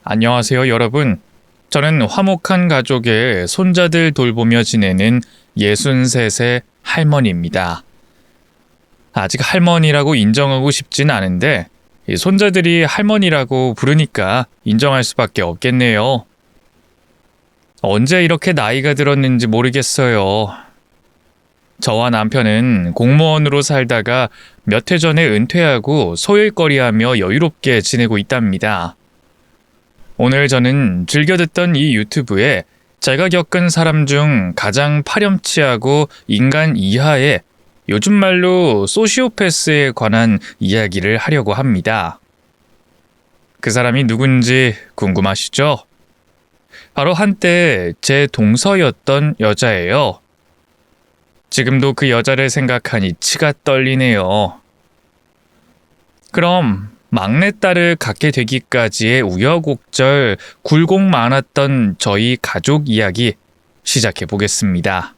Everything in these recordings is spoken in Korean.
안녕하세요, 여러분. 저는 화목한 가족의 손자들 돌보며 지내는 63세 할머니입니다. 아직 할머니라고 인정하고 싶진 않은데 이 손자들이 할머니라고 부르니까 인정할 수밖에 없겠네요. 언제 이렇게 나이가 들었는지 모르겠어요. 저와 남편은 공무원으로 살다가 몇 해 전에 은퇴하고 소일거리하며 여유롭게 지내고 있답니다. 오늘 저는 즐겨 듣던 이 유튜브에 제가 겪은 사람 중 가장 파렴치하고 인간 이하의 요즘 말로 소시오패스에 관한 이야기를 하려고 합니다. 그 사람이 누군지 궁금하시죠? 바로 한때 제 동서였던 여자예요. 지금도 그 여자를 생각하니 치가 떨리네요. 그럼 막내딸을 갖게 되기까지의 우여곡절 굴곡 많았던 저희 가족 이야기 시작해 보겠습니다.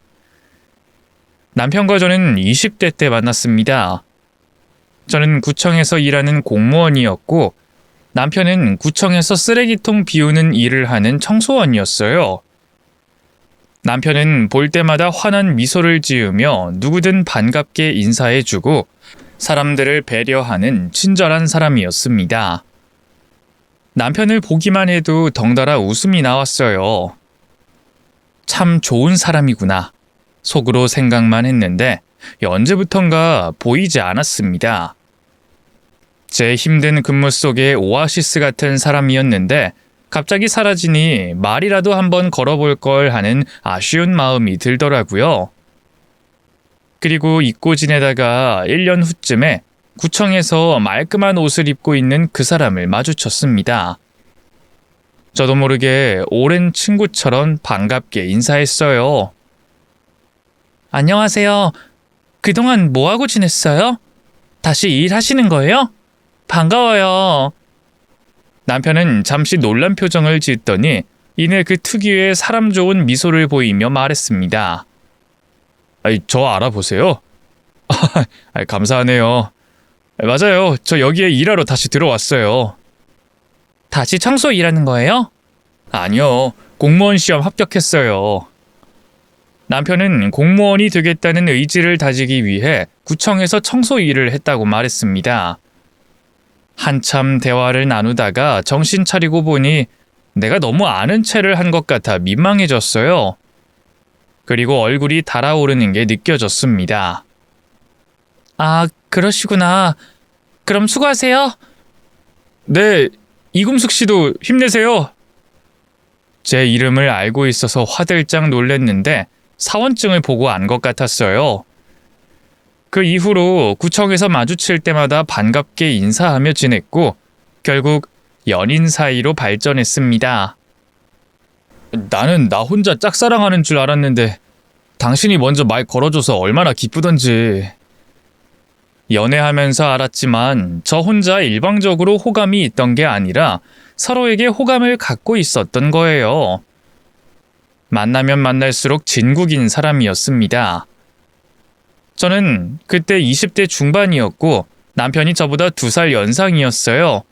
남편과 저는 20대 때 만났습니다. 저는 구청에서 일하는 공무원이었고 남편은 구청에서 쓰레기통 비우는 일을 하는 청소원이었어요. 남편은 볼 때마다 환한 미소를 지으며 누구든 반갑게 인사해주고 사람들을 배려하는 친절한 사람이었습니다. 남편을 보기만 해도 덩달아 웃음이 나왔어요. 참 좋은 사람이구나 속으로 생각만 했는데 언제부턴가 보이지 않았습니다. 제 힘든 근무 속에 오아시스 같은 사람이었는데 갑자기 사라지니 말이라도 한번 걸어볼 걸 하는 아쉬운 마음이 들더라고요. 그리고 잊고 지내다가 1년 후쯤에 구청에서 말끔한 옷을 입고 있는 그 사람을 마주쳤습니다. 저도 모르게 오랜 친구처럼 반갑게 인사했어요. 안녕하세요. 그동안 뭐하고 지냈어요? 다시 일하시는 거예요? 반가워요. 남편은 잠시 놀란 표정을 지었더니 이내 그 특유의 사람 좋은 미소를 보이며 말했습니다. 저 알아보세요? 감사하네요. 맞아요. 저 여기에 일하러 다시 들어왔어요. 다시 청소 일하는 거예요? 아니요. 공무원 시험 합격했어요. 남편은 공무원이 되겠다는 의지를 다지기 위해 구청에서 청소 일을 했다고 말했습니다. 한참 대화를 나누다가 정신 차리고 보니 내가 너무 아는 체를 한 것 같아 민망해졌어요. 그리고 얼굴이 달아오르는 게 느껴졌습니다. 아, 그러시구나. 그럼 수고하세요. 네, 이금숙 씨도 힘내세요. 제 이름을 알고 있어서 화들짝 놀랐는데 사원증을 보고 안 것 같았어요. 그 이후로 구청에서 마주칠 때마다 반갑게 인사하며 지냈고 결국 연인 사이로 발전했습니다. 나는 나 혼자 짝사랑하는 줄 알았는데 당신이 먼저 말 걸어줘서 얼마나 기쁘던지. 연애하면서 알았지만 저 혼자 일방적으로 호감이 있던 게 아니라 서로에게 호감을 갖고 있었던 거예요. 만나면 만날수록 진국인 사람이었습니다. 저는 그때 20대 중반이었고 남편이 저보다 2살 연상이었어요.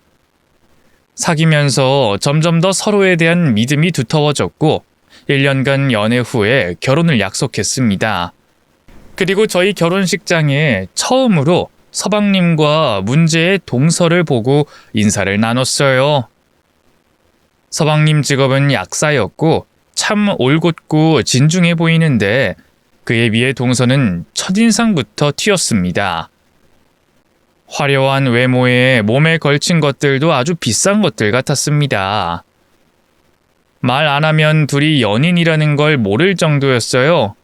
사귀면서 점점 더 서로에 대한 믿음이 두터워졌고 1년간 연애 후에 결혼을 약속했습니다. 그리고 저희 결혼식장에 처음으로 서방님과 문제의 동서를 보고 인사를 나눴어요. 서방님 직업은 약사였고 참 올곧고 진중해 보이는데 그에 비해 동서는 첫인상부터 튀었습니다. 화려한 외모에 몸에 걸친 것들도 아주 비싼 것들 같았습니다. 말 안 하면 둘이 연인이라는 걸 모를 정도였어요.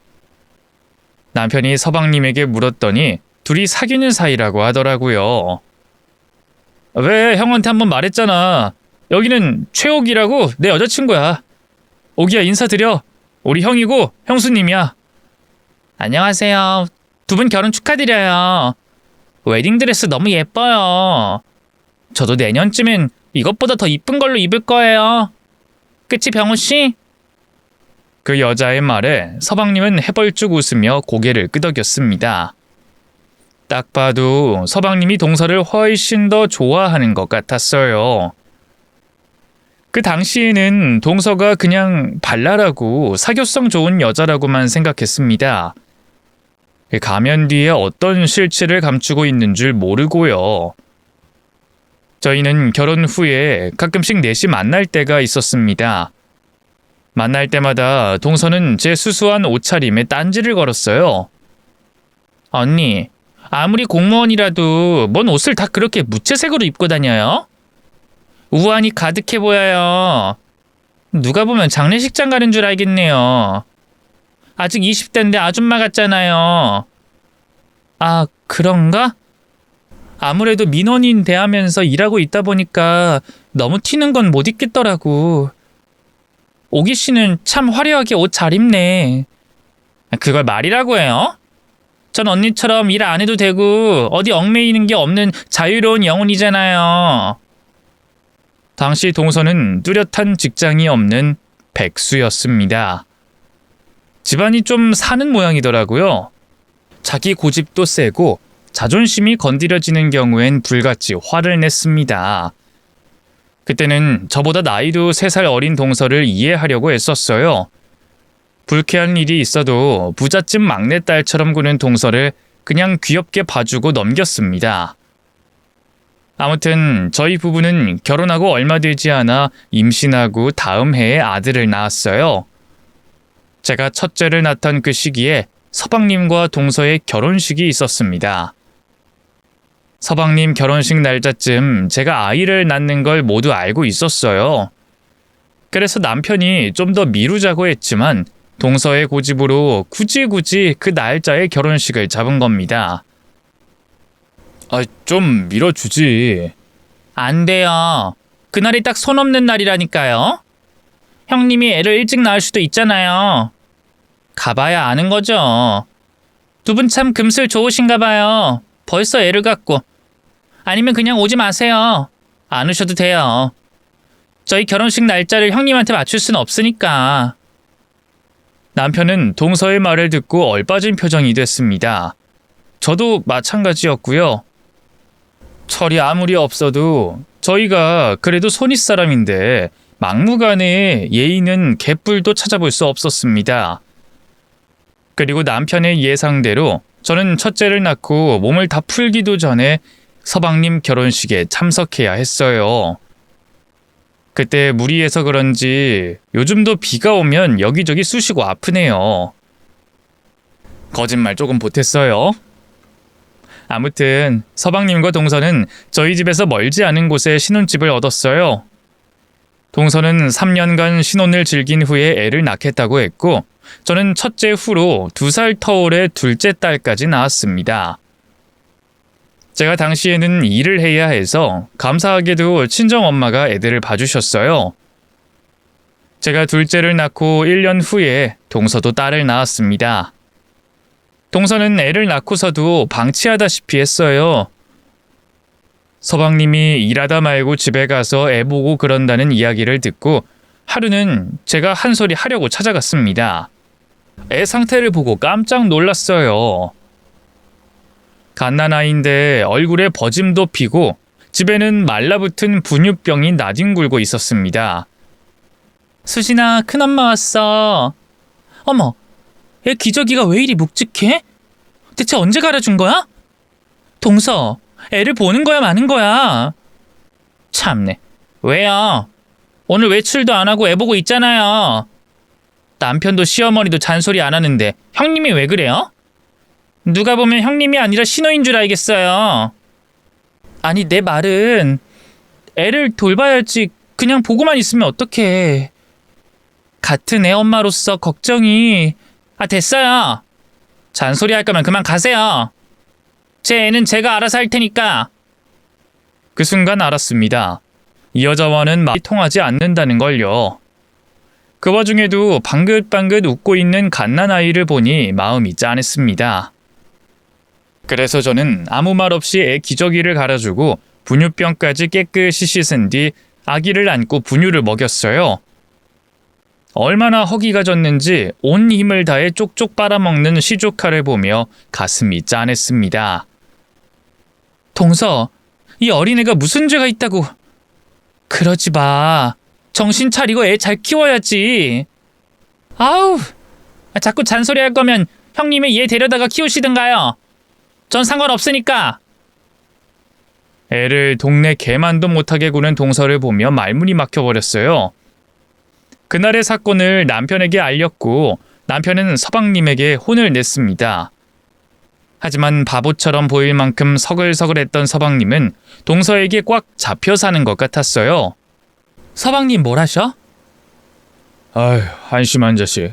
남편이 서방님에게 물었더니 둘이 사귀는 사이라고 하더라고요. 왜 형한테 한번 말했잖아. 여기는 최옥이라고 내 여자친구야. 옥이야 인사드려. 우리 형이고 형수님이야. 안녕하세요. 두 분 결혼 축하드려요. 웨딩드레스 너무 예뻐요. 저도 내년쯤엔 이것보다 더 이쁜 걸로 입을 거예요. 그치 병호씨? 그 여자의 말에 서방님은 해벌쭉 웃으며 고개를 끄덕였습니다. 딱 봐도 서방님이 동서를 훨씬 더 좋아하는 것 같았어요. 그 당시에는 동서가 그냥 발랄하고 사교성 좋은 여자라고만 생각했습니다. 가면 뒤에 어떤 실체를 감추고 있는 줄 모르고요. 저희는 결혼 후에 가끔씩 넷이 만날 때가 있었습니다. 만날 때마다 동서는 제 수수한 옷차림에 딴지를 걸었어요. 언니, 아무리 공무원이라도 뭔 옷을 다 그렇게 무채색으로 입고 다녀요? 우환이 가득해 보여요. 누가 보면 장례식장 가는 줄 알겠네요. 아직 20대인데 아줌마 같잖아요. 아, 그런가? 아무래도 민원인 대하면서 일하고 있다 보니까 너무 튀는 건 못 입겠더라고. 오기 씨는 참 화려하게 옷 잘 입네. 그걸 말이라고 해요? 전 언니처럼 일 안 해도 되고 어디 얽매이는 게 없는 자유로운 영혼이잖아요. 당시 동서는 뚜렷한 직장이 없는 백수였습니다. 집안이 좀 사는 모양이더라고요. 자기 고집도 세고 자존심이 건드려지는 경우엔 불같이 화를 냈습니다. 그때는 저보다 나이도 3살 어린 동서를 이해하려고 애썼어요. 불쾌한 일이 있어도 부잣집 막내딸처럼 구는 동서를 그냥 귀엽게 봐주고 넘겼습니다. 아무튼 저희 부부는 결혼하고 얼마 되지 않아 임신하고 다음 해에 아들을 낳았어요. 제가 첫째를 낳던 그 시기에 서방님과 동서의 결혼식이 있었습니다. 서방님 결혼식 날짜쯤 제가 아이를 낳는 걸 모두 알고 있었어요. 그래서 남편이 좀 더 미루자고 했지만 동서의 고집으로 굳이 그 날짜에 결혼식을 잡은 겁니다. 좀 미뤄주지. 안 돼요. 그날이 딱 손 없는 날이라니까요. 형님이 애를 일찍 낳을 수도 있잖아요. 가봐야 아는 거죠. 두 분 참 금슬 좋으신가 봐요. 벌써 애를 갖고. 아니면 그냥 오지 마세요. 안 오셔도 돼요. 저희 결혼식 날짜를 형님한테 맞출 수는 없으니까. 남편은 동서의 말을 듣고 얼빠진 표정이 됐습니다. 저도 마찬가지였고요. 철이 아무리 없어도 저희가 그래도 손윗사람인데 막무가내 예의는 개뿔도 찾아볼 수 없었습니다. 그리고 남편의 예상대로 저는 첫째를 낳고 몸을 다 풀기도 전에 서방님 결혼식에 참석해야 했어요. 그때 무리해서 그런지 요즘도 비가 오면 여기저기 쑤시고 아프네요. 거짓말 조금 보탰어요. 아무튼 서방님과 동서는 저희 집에서 멀지 않은 곳에 신혼집을 얻었어요. 동서는 3년간 신혼을 즐긴 후에 애를 낳겠다고 했고 저는 첫째 후로 2살 터울의 둘째 딸까지 낳았습니다. 제가 당시에는 일을 해야 해서 감사하게도 친정엄마가 애들을 봐주셨어요. 제가 둘째를 낳고 1년 후에 동서도 딸을 낳았습니다. 동서는 애를 낳고서도 방치하다시피 했어요. 서방님이 일하다 말고 집에 가서 애 보고 그런다는 이야기를 듣고 하루는 제가 한 소리 하려고 찾아갔습니다. 애 상태를 보고 깜짝 놀랐어요. 갓난아이인데 얼굴에 버짐도 피고 집에는 말라붙은 분유병이 나뒹굴고 있었습니다. 수진아, 큰엄마 왔어. 어머, 애 기저귀가 왜 이리 묵직해? 대체 언제 갈아준 거야? 동서, 애를 보는 거야 마는 거야? 참네. 왜요? 오늘 외출도 안 하고 애 보고 있잖아요. 남편도 시어머니도 잔소리 안 하는데 형님이 왜 그래요? 누가 보면 형님이 아니라 신호인 줄 알겠어요. 아니, 내 말은 애를 돌봐야지 그냥 보고만 있으면 어떡해. 같은 애 엄마로서 걱정이... 됐어요. 잔소리 할 거면 그만 가세요. 제 애는 제가 알아서 할 테니까. 그 순간 알았습니다. 이 여자와는 말이 통하지 않는다는 걸요. 그 와중에도 방긋방긋 웃고 있는 갓난아이를 보니 마음이 짠했습니다. 그래서 저는 아무 말 없이 애 기저귀를 갈아주고 분유병까지 깨끗이 씻은 뒤 아기를 안고 분유를 먹였어요. 얼마나 허기가 졌는지 온 힘을 다해 쪽쪽 빨아먹는 시조카를 보며 가슴이 짠했습니다. 동서, 이 어린애가 무슨 죄가 있다고. 그러지 마. 정신 차리고 애 잘 키워야지. 아우, 자꾸 잔소리 할 거면 형님이 얘 데려다가 키우시든가요. 전 상관없으니까. 애를 동네 개만도 못하게 구는 동서를 보며 말문이 막혀버렸어요. 그날의 사건을 남편에게 알렸고 남편은 서방님에게 혼을 냈습니다. 하지만 바보처럼 보일 만큼 서글서글했던 서방님은 동서에게 꽉 잡혀 사는 것 같았어요. 서방님 뭘 하셔? 아휴, 한심한 자식.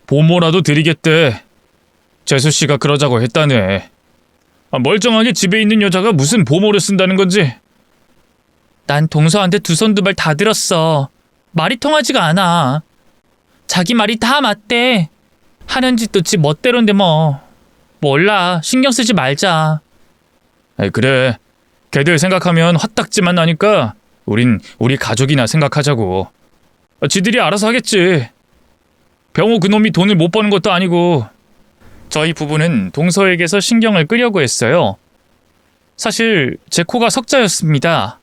보모라도 드리겠대. 재수씨가 그러자고 했다네. 멀쩡하게 집에 있는 여자가 무슨 보모를 쓴다는 건지. 난 동서한테 두 손 두 발 다 들었어. 말이 통하지가 않아. 자기 말이 다 맞대. 하는 짓도 지 멋대로인데 뭐. 몰라, 신경 쓰지 말자. 그래, 걔들 생각하면 화딱지만 나니까 우린 우리 가족이나 생각하자고. 지들이 알아서 하겠지. 병호 그놈이 돈을 못 버는 것도 아니고. 저희 부부는 동서에게서 신경을 끄려고 했어요. 사실 제 코가 석자였습니다.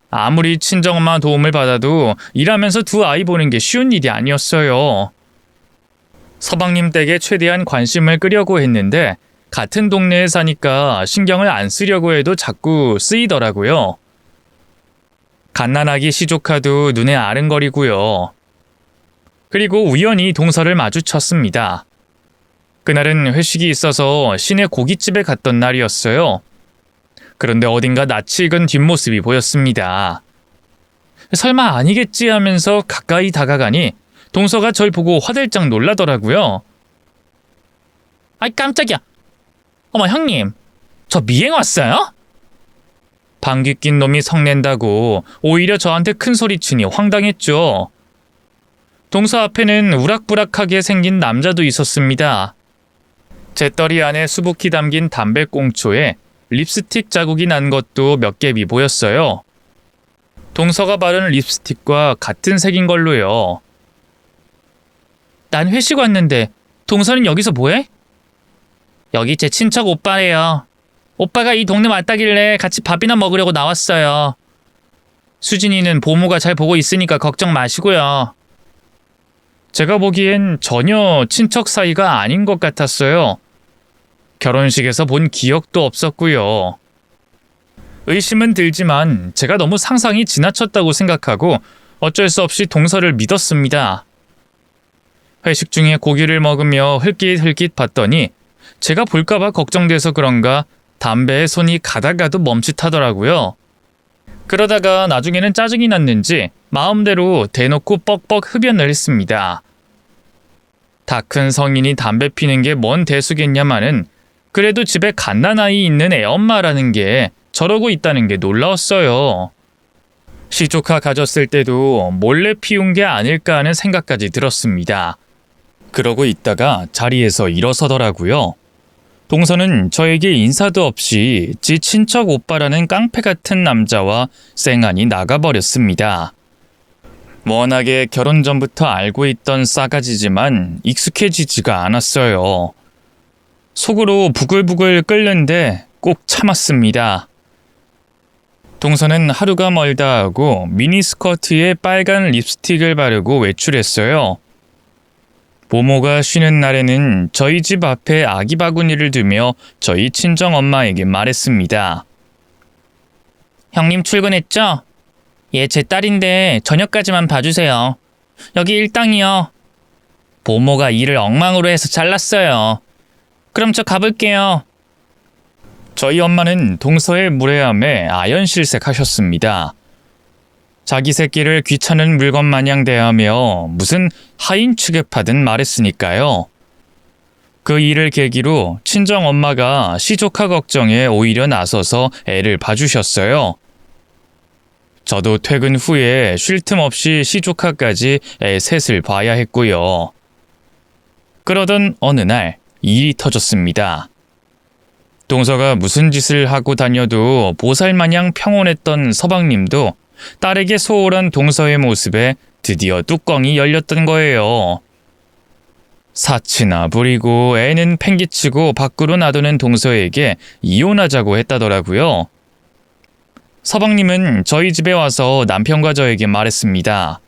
아무리 친정엄마 도움을 받아도 일하면서 두 아이 보는 게 쉬운 일이 아니었어요. 서방님 댁에 최대한 관심을 끄려고 했는데 같은 동네에 사니까 신경을 안 쓰려고 해도 자꾸 쓰이더라고요. 갓난아기 시조카도 눈에 아른거리고요. 그리고 우연히 동서를 마주쳤습니다. 그날은 회식이 있어서 시내 고깃집에 갔던 날이었어요. 그런데 어딘가 낯이 익은 뒷모습이 보였습니다. 설마 아니겠지 하면서 가까이 다가가니 동서가 절 보고 화들짝 놀라더라고요. 아이 깜짝이야. 어머 형님, 저 미행 왔어요? 방귀 낀 놈이 성낸다고 오히려 저한테 큰 소리 치니 황당했죠. 동서 앞에는 우락부락하게 생긴 남자도 있었습니다. 재떨이 안에 수북히 담긴 담배꽁초에 립스틱 자국이 난 것도 몇 갭이 보였어요. 동서가 바른 립스틱과 같은 색인 걸로요. 난 회식 왔는데 동서는 여기서 뭐해? 여기 제 친척 오빠래요. 오빠가 이 동네 왔다길래 같이 밥이나 먹으려고 나왔어요. 수진이는 보모가 잘 보고 있으니까 걱정 마시고요. 제가 보기엔 전혀 친척 사이가 아닌 것 같았어요. 결혼식에서 본 기억도 없었고요. 의심은 들지만 제가 너무 상상이 지나쳤다고 생각하고 어쩔 수 없이 동서를 믿었습니다. 회식 중에 고기를 먹으며 흘깃흘깃 봤더니 제가 볼까봐 걱정돼서 그런가 담배에 손이 가다가도 멈칫하더라고요. 그러다가 나중에는 짜증이 났는지 마음대로 대놓고 뻑뻑 흡연을 했습니다. 다 큰 성인이 담배 피는 게 뭔 대수겠냐마는 그래도 집에 갓난아이 있는 애엄마라는 게 저러고 있다는 게 놀라웠어요. 시조카 가졌을 때도 몰래 피운 게 아닐까 하는 생각까지 들었습니다. 그러고 있다가 자리에서 일어서더라고요. 동서는 저에게 인사도 없이 지 친척 오빠라는 깡패 같은 남자와 쌩안이 나가버렸습니다. 워낙에 결혼 전부터 알고 있던 싸가지지만 익숙해지지가 않았어요. 속으로 부글부글 끓는데 꼭 참았습니다. 동서는 하루가 멀다 하고 미니스커트에 빨간 립스틱을 바르고 외출했어요. 모모가 쉬는 날에는 저희 집 앞에 아기 바구니를 두며 저희 친정엄마에게 말했습니다. 형님 출근했죠? 얘 제 딸인데 저녁까지만 봐주세요. 여기 일당이요. 모모가 일을 엉망으로 해서 잘랐어요. 그럼 저 가볼게요. 저희 엄마는 동서의 무례함에 아연실색하셨습니다. 자기 새끼를 귀찮은 물건 마냥 대하며 무슨 하인 취급하듯 말했으니까요. 그 일을 계기로 친정엄마가 시조카 걱정에 오히려 나서서 애를 봐주셨어요. 저도 퇴근 후에 쉴 틈 없이 시조카까지 애 셋을 봐야 했고요. 그러던 어느 날 일이 터졌습니다. 동서가 무슨 짓을 하고 다녀도 보살마냥 평온했던 서방님도 딸에게 소홀한 동서의 모습에 드디어 뚜껑이 열렸던 거예요. 사치나 부리고 애는 팽개치고 밖으로 놔두는 동서에게 이혼하자고 했다더라고요. 서방님은 저희 집에 와서 남편과 저에게 말했습니다.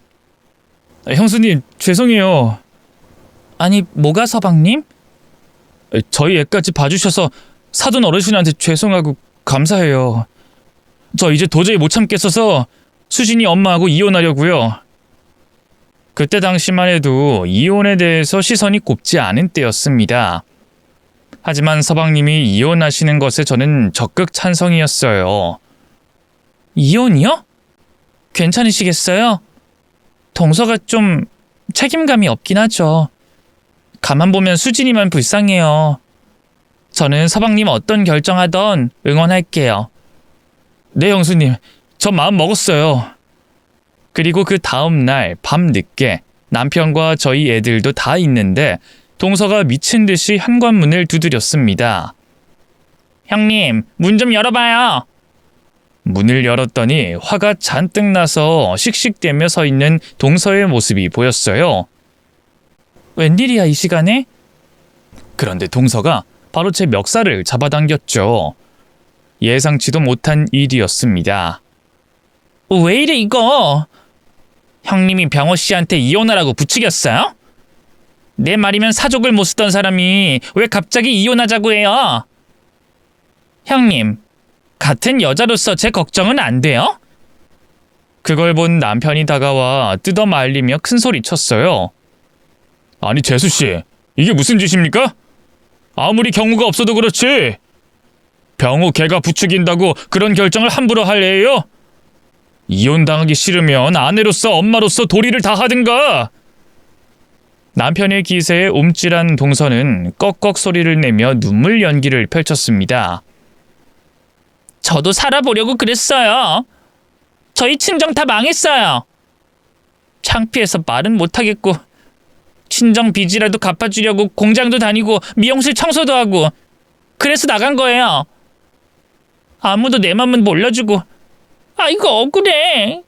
형수님, 죄송해요. 아니, 뭐가 서방님? 저희 애까지 봐주셔서 사돈 어르신한테 죄송하고 감사해요. 저 이제 도저히 못 참겠어서 수진이 엄마하고 이혼하려고요. 그때 당시만 해도 이혼에 대해서 시선이 곱지 않은 때였습니다. 하지만 서방님이 이혼하시는 것에 저는 적극 찬성이었어요. 이혼이요? 괜찮으시겠어요? 동서가 좀 책임감이 없긴 하죠. 가만 보면 수진이만 불쌍해요. 저는 서방님 어떤 결정하던 응원할게요. 네, 형수님. 저 마음 먹었어요. 그리고 그 다음 날 밤늦게 남편과 저희 애들도 다 있는데 동서가 미친 듯이 현관문을 두드렸습니다. 형님, 문 좀 열어봐요. 문을 열었더니 화가 잔뜩 나서 씩씩대며 서 있는 동서의 모습이 보였어요. 웬일이야, 이 시간에? 그런데 동서가 바로 제 멱살을 잡아당겼죠. 예상치도 못한 일이었습니다. 왜 이래 이거? 형님이 병호 씨한테 이혼하라고 부추겼어요? 내 말이면 사족을 못 쓰던 사람이 왜 갑자기 이혼하자고 해요? 형님, 같은 여자로서 제 걱정은 안 돼요? 그걸 본 남편이 다가와 뜯어 말리며 큰 소리 쳤어요. 아니, 재수씨, 이게 무슨 짓입니까? 아무리 경우가 없어도 그렇지. 병호 걔가 부추긴다고 그런 결정을 함부로 할 애예요? 이혼당하기 싫으면 아내로서 엄마로서 도리를 다 하든가. 남편의 기세에 움찔한 동서는 꺽꺽 소리를 내며 눈물 연기를 펼쳤습니다. 저도 살아보려고 그랬어요. 저희 친정 다 망했어요. 창피해서 말은 못하겠고 친정 빚이라도 갚아주려고 공장도 다니고 미용실 청소도 하고 그래서 나간 거예요. 아무도 내 맘은 몰라주고 이거 억울해.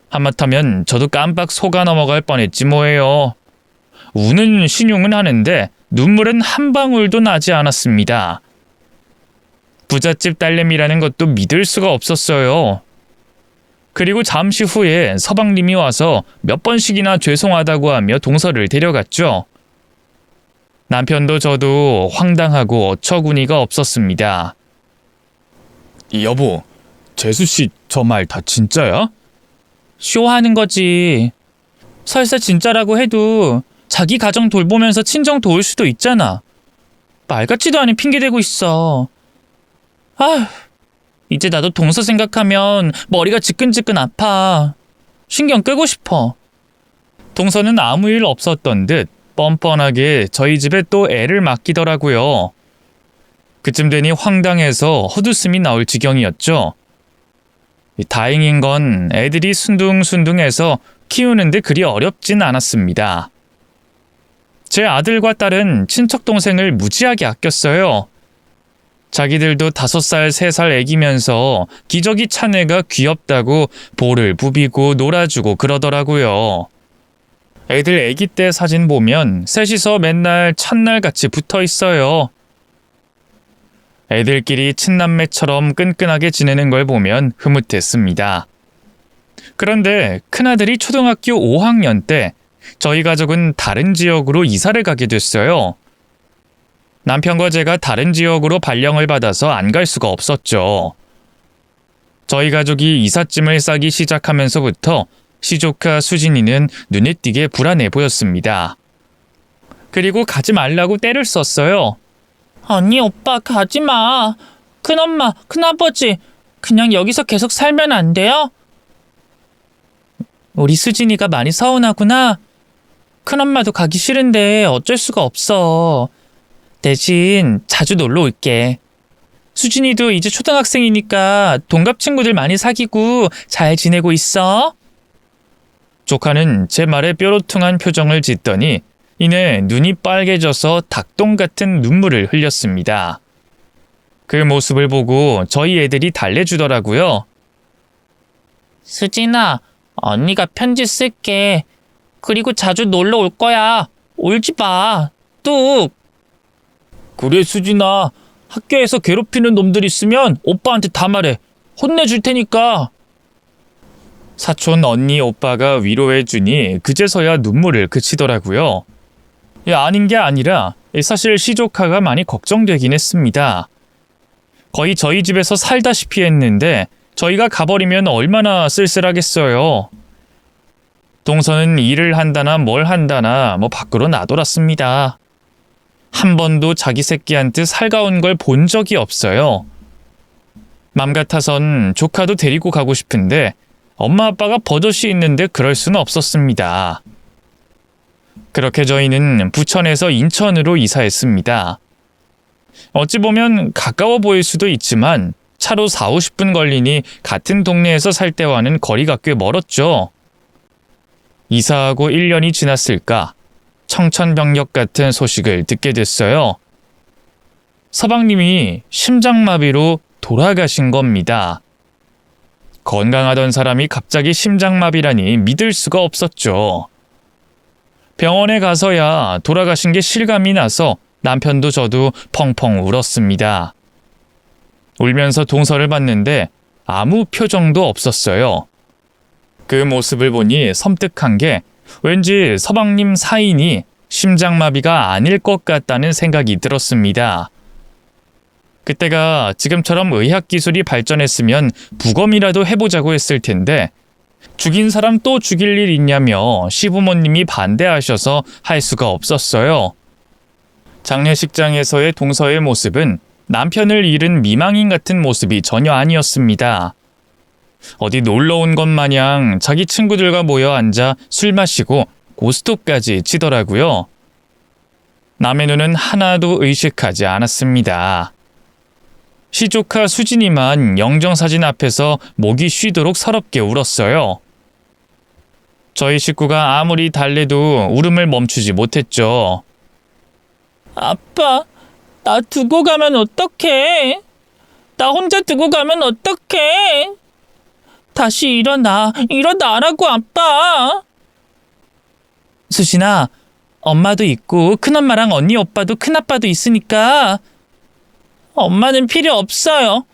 하마터면 저도 깜빡 속아 넘어갈 뻔했지 뭐예요. 우는 신용은 하는데 눈물은 한 방울도 나지 않았습니다. 부잣집 딸내미라는 것도 믿을 수가 없었어요. 그리고 잠시 후에 서방님이 와서 몇 번씩이나 죄송하다고 하며 동서를 데려갔죠. 남편도 저도 황당하고 어처구니가 없었습니다. 여보, 재수씨 저 말 다 진짜야? 쇼하는 거지. 설사 진짜라고 해도 자기 가정 돌보면서 친정 도울 수도 있잖아. 말 같지도 않은 핑계 대고 있어. 이제 나도 동서 생각하면 머리가 지끈지끈 아파. 신경 끄고 싶어. 동서는 아무 일 없었던 듯 뻔뻔하게 저희 집에 또 애를 맡기더라고요. 그쯤 되니 황당해서 헛웃음이 나올 지경이었죠. 다행인 건 애들이 순둥순둥해서 키우는데 그리 어렵진 않았습니다. 제 아들과 딸은 친척 동생을 무지하게 아꼈어요. 자기들도 5살, 3살 애기면서 기저귀 찬 애가 귀엽다고 볼을 부비고 놀아주고 그러더라고요. 애들 애기 때 사진 보면 셋이서 맨날 첫날같이 붙어 있어요. 애들끼리 친남매처럼 끈끈하게 지내는 걸 보면 흐뭇했습니다. 그런데 큰아들이 초등학교 5학년 때 저희 가족은 다른 지역으로 이사를 가게 됐어요. 남편과 제가 다른 지역으로 발령을 받아서 안 갈 수가 없었죠. 저희 가족이 이삿짐을 싸기 시작하면서부터 시조카 수진이는 눈에 띄게 불안해 보였습니다. 그리고 가지 말라고 떼를 썼어요. 언니, 오빠 가지 마. 큰엄마, 큰아버지 그냥 여기서 계속 살면 안 돼요? 우리 수진이가 많이 서운하구나. 큰엄마도 가기 싫은데 어쩔 수가 없어. 대신 자주 놀러 올게. 수진이도 이제 초등학생이니까 동갑 친구들 많이 사귀고 잘 지내고 있어. 조카는 제 말에 뾰로퉁한 표정을 짓더니 이내 눈이 빨개져서 닭똥 같은 눈물을 흘렸습니다. 그 모습을 보고 저희 애들이 달래주더라고요. 수진아, 언니가 편지 쓸게. 그리고 자주 놀러 올 거야. 울지 마. 뚝. 그래, 수진아. 학교에서 괴롭히는 놈들 있으면 오빠한테 다 말해. 혼내줄 테니까. 사촌 언니 오빠가 위로해주니 그제서야 눈물을 그치더라고요. 아닌 게 아니라 사실 시조카가 많이 걱정되긴 했습니다. 거의 저희 집에서 살다시피 했는데 저희가 가버리면 얼마나 쓸쓸하겠어요. 동서는 일을 한다나 뭘 한다나 밖으로 나돌았습니다. 한 번도 자기 새끼한테 살가운 걸 본 적이 없어요. 맘 같아선 조카도 데리고 가고 싶은데 엄마 아빠가 버젓이 있는데 그럴 수는 없었습니다. 그렇게 저희는 부천에서 인천으로 이사했습니다. 어찌 보면 가까워 보일 수도 있지만 차로 40-50분 걸리니 같은 동네에서 살 때와는 거리가 꽤 멀었죠. 이사하고 1년이 지났을까 청천벽력 같은 소식을 듣게 됐어요. 서방님이 심장마비로 돌아가신 겁니다. 건강하던 사람이 갑자기 심장마비라니 믿을 수가 없었죠. 병원에 가서야 돌아가신 게 실감이 나서 남편도 저도 펑펑 울었습니다. 울면서 동서를 봤는데 아무 표정도 없었어요. 그 모습을 보니 섬뜩한 게 왠지 서방님 사인이 심장마비가 아닐 것 같다는 생각이 들었습니다. 그때가 지금처럼 의학기술이 발전했으면 부검이라도 해보자고 했을 텐데 죽인 사람 또 죽일 일 있냐며 시부모님이 반대하셔서 할 수가 없었어요. 장례식장에서의 동서의 모습은 남편을 잃은 미망인 같은 모습이 전혀 아니었습니다. 어디 놀러 온 것 마냥 자기 친구들과 모여 앉아 술 마시고 고스톱까지 치더라고요. 남의 눈은 하나도 의식하지 않았습니다. 시조카 수진이만 영정사진 앞에서 목이 쉬도록 서럽게 울었어요. 저희 식구가 아무리 달래도 울음을 멈추지 못했죠. 아빠, 나 두고 가면 어떡해? 나 혼자 두고 가면 어떡해? 다시 일어나라고 아빠. 수진아, 엄마도 있고 큰엄마랑 언니 오빠도 큰아빠도 있으니까. 엄마는 필요 없어요.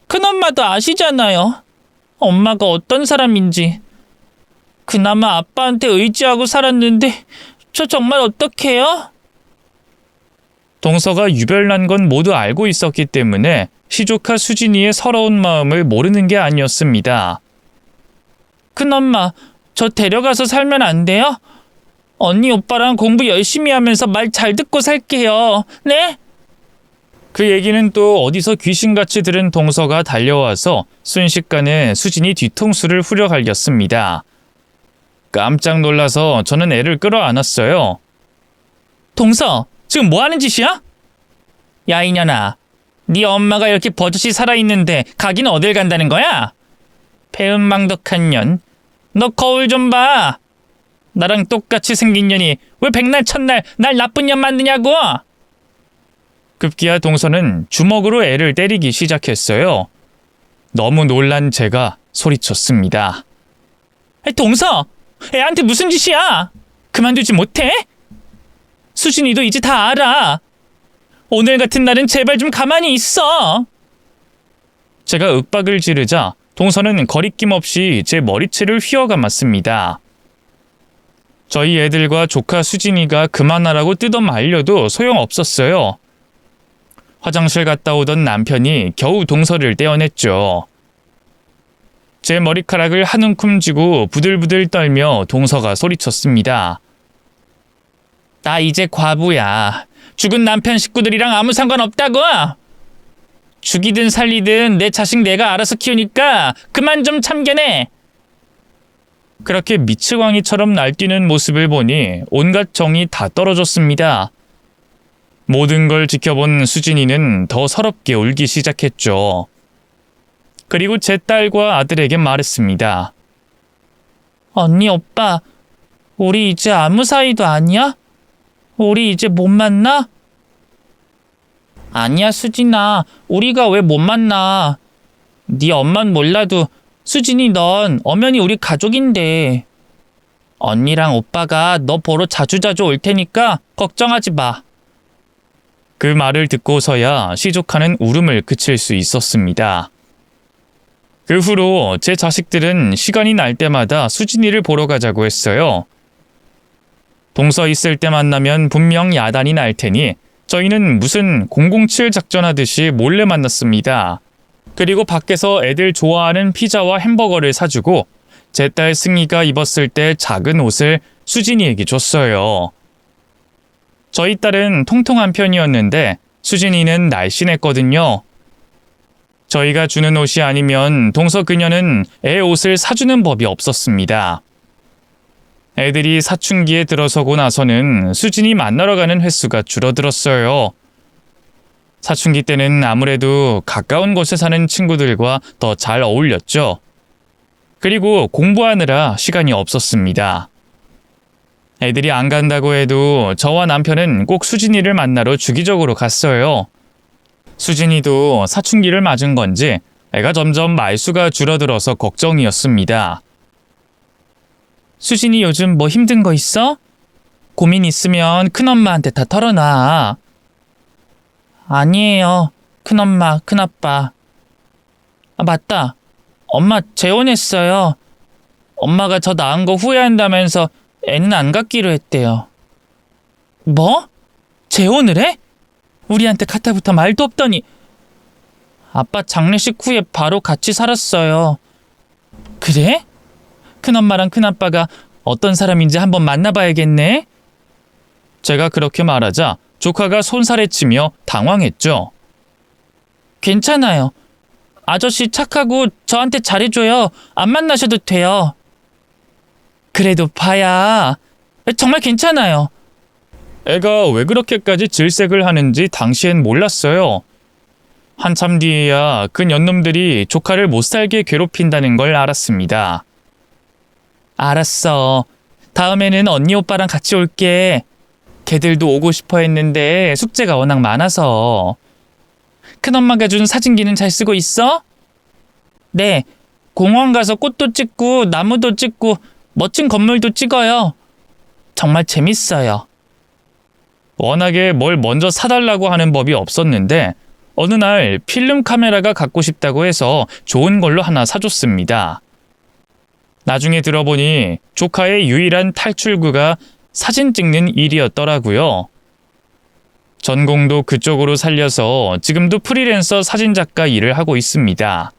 큰엄마도 아시잖아요. 엄마가 어떤 사람인지. 그나마 아빠한테 의지하고 살았는데 저 정말 어떡해요? 동서가 유별난 건 모두 알고 있었기 때문에 시조카 수진이의 서러운 마음을 모르는 게 아니었습니다. 큰엄마, 저 데려가서 살면 안 돼요? 언니 오빠랑 공부 열심히 하면서 말 잘 듣고 살게요. 네? 그 얘기는 또 어디서 귀신같이 들은 동서가 달려와서 순식간에 수진이 뒤통수를 후려갈겼습니다. 깜짝 놀라서 저는 애를 끌어안았어요. 동서, 지금 뭐 하는 짓이야? 야 이년아, 네 엄마가 이렇게 버젓이 살아있는데 가긴 어딜 간다는 거야? 배은망덕한 년, 너 거울 좀 봐. 나랑 똑같이 생긴 년이 왜 백날 첫날 날 나쁜 년 만드냐고. 급기야 동서는 주먹으로 애를 때리기 시작했어요. 너무 놀란 제가 소리쳤습니다. 동서, 애한테 무슨 짓이야? 그만두지 못해? 수진이도 이제 다 알아. 오늘 같은 날은 제발 좀 가만히 있어. 제가 윽박을 지르자 동서는 거리낌 없이 제 머리채를 휘어감았습니다. 저희 애들과 조카 수진이가 그만하라고 뜯어 말려도 소용없었어요. 화장실 갔다 오던 남편이 겨우 동서를 떼어냈죠. 제 머리카락을 한 움큼 쥐고 부들부들 떨며 동서가 소리쳤습니다. 나 이제 과부야. 죽은 남편 식구들이랑 아무 상관없다고. 죽이든 살리든 내 자식 내가 알아서 키우니까 그만 좀 참견해. 그렇게 미치광이처럼 날뛰는 모습을 보니 온갖 정이 다 떨어졌습니다. 모든 걸 지켜본 수진이는 더 서럽게 울기 시작했죠. 그리고 제 딸과 아들에게 말했습니다. 언니 오빠, 우리 이제 아무 사이도 아니야? 우리 이제 못 만나? 아니야 수진아, 우리가 왜 못 만나. 네 엄만 몰라도 수진이 넌 엄연히 우리 가족인데. 언니랑 오빠가 너 보러 자주자주 올 테니까 걱정하지 마. 그 말을 듣고서야 시조카는 울음을 그칠 수 있었습니다. 그 후로 제 자식들은 시간이 날 때마다 수진이를 보러 가자고 했어요. 동서 있을 때 만나면 분명 야단이 날 테니 저희는 무슨 007 작전하듯이 몰래 만났습니다. 그리고 밖에서 애들 좋아하는 피자와 햄버거를 사주고 제 딸 승희가 입었을 때 작은 옷을 수진이에게 줬어요. 저희 딸은 통통한 편이었는데 수진이는 날씬했거든요. 저희가 주는 옷이 아니면 동서 그녀는 애 옷을 사주는 법이 없었습니다. 애들이 사춘기에 들어서고 나서는 수진이 만나러 가는 횟수가 줄어들었어요. 사춘기 때는 아무래도 가까운 곳에 사는 친구들과 더 잘 어울렸죠. 그리고 공부하느라 시간이 없었습니다. 애들이 안 간다고 해도 저와 남편은 꼭 수진이를 만나러 주기적으로 갔어요. 수진이도 사춘기를 맞은 건지 애가 점점 말수가 줄어들어서 걱정이었습니다. 수진이 요즘 뭐 힘든 거 있어? 고민 있으면 큰엄마한테 다 털어놔. 아니에요. 큰엄마, 큰아빠. 아, 맞다. 엄마 재혼했어요. 엄마가 저 낳은 거 후회한다면서 애는 안 갖기로 했대요. 뭐? 재혼을 해? 우리한테 카타부터 말도 없더니. 아빠 장례식 후에 바로 같이 살았어요. 그래? 큰엄마랑 큰아빠가 어떤 사람인지 한번 만나봐야겠네. 제가 그렇게 말하자 조카가 손살에 치며 당황했죠. 괜찮아요. 아저씨 착하고 저한테 잘해줘요. 안 만나셔도 돼요. 그래도 봐야 정말 괜찮아요. 애가 왜 그렇게까지 질색을 하는지 당시엔 몰랐어요. 한참 뒤에야 그 년놈들이 조카를 못살게 괴롭힌다는 걸 알았습니다. 알았어. 다음에는 언니 오빠랑 같이 올게. 걔들도 오고 싶어 했는데 숙제가 워낙 많아서. 큰엄마가 준 사진기는 잘 쓰고 있어? 네. 공원 가서 꽃도 찍고 나무도 찍고 멋진 건물도 찍어요. 정말 재밌어요. 워낙에 뭘 먼저 사달라고 하는 법이 없었는데 어느 날 필름 카메라가 갖고 싶다고 해서 좋은 걸로 하나 사줬습니다. 나중에 들어보니 조카의 유일한 탈출구가 사진 찍는 일이었더라고요. 전공도 그쪽으로 살려서 지금도 프리랜서 사진작가 일을 하고 있습니다.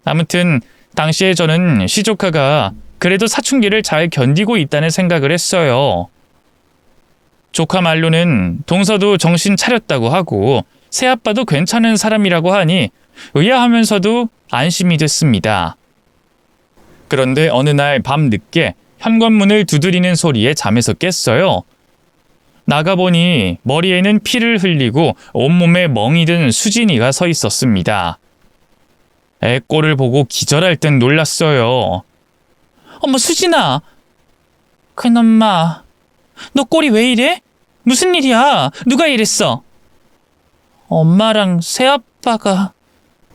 아무튼 당시에 저는 시조카가 그래도 사춘기를 잘 견디고 있다는 생각을 했어요. 조카 말로는 동서도 정신 차렸다고 하고 새아빠도 괜찮은 사람이라고 하니 의아하면서도 안심이 됐습니다. 그런데 어느 날 밤 늦게 현관문을 두드리는 소리에 잠에서 깼어요. 나가보니 머리에는 피를 흘리고 온몸에 멍이 든 수진이가 서 있었습니다. 애 꼴을 보고 기절할 듯 놀랐어요. 어머 수진아. 큰엄마. 너 꼴이 왜 이래? 무슨 일이야? 누가 이랬어? 엄마랑 새아빠가.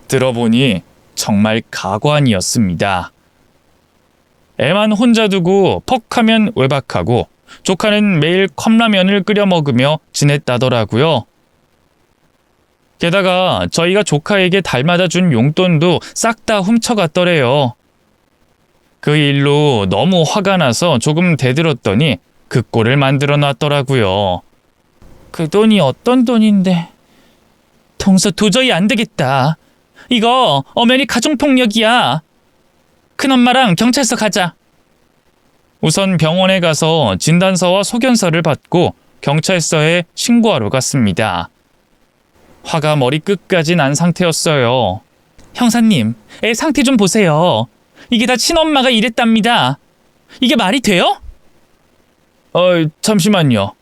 들어보니 정말 가관이었습니다. 애만 혼자 두고 퍽하면 외박하고 조카는 매일 컵라면을 끓여 먹으며 지냈다더라고요. 게다가 저희가 조카에게 달마다 준 용돈도 싹 다 훔쳐갔더래요. 그 일로 너무 화가 나서 조금 대들었더니 그 꼴을 만들어 놨더라고요. 그 돈이 어떤 돈인데. 동서 도저히 안 되겠다. 이거 엄연히 가정폭력이야. 큰엄마랑 경찰서 가자. 우선 병원에 가서 진단서와 소견서를 받고 경찰서에 신고하러 갔습니다. 화가 머리끝까지 난 상태였어요. 형사님, 애 상태 좀 보세요. 이게 다 친엄마가 이랬답니다. 이게 말이 돼요? 잠시만요.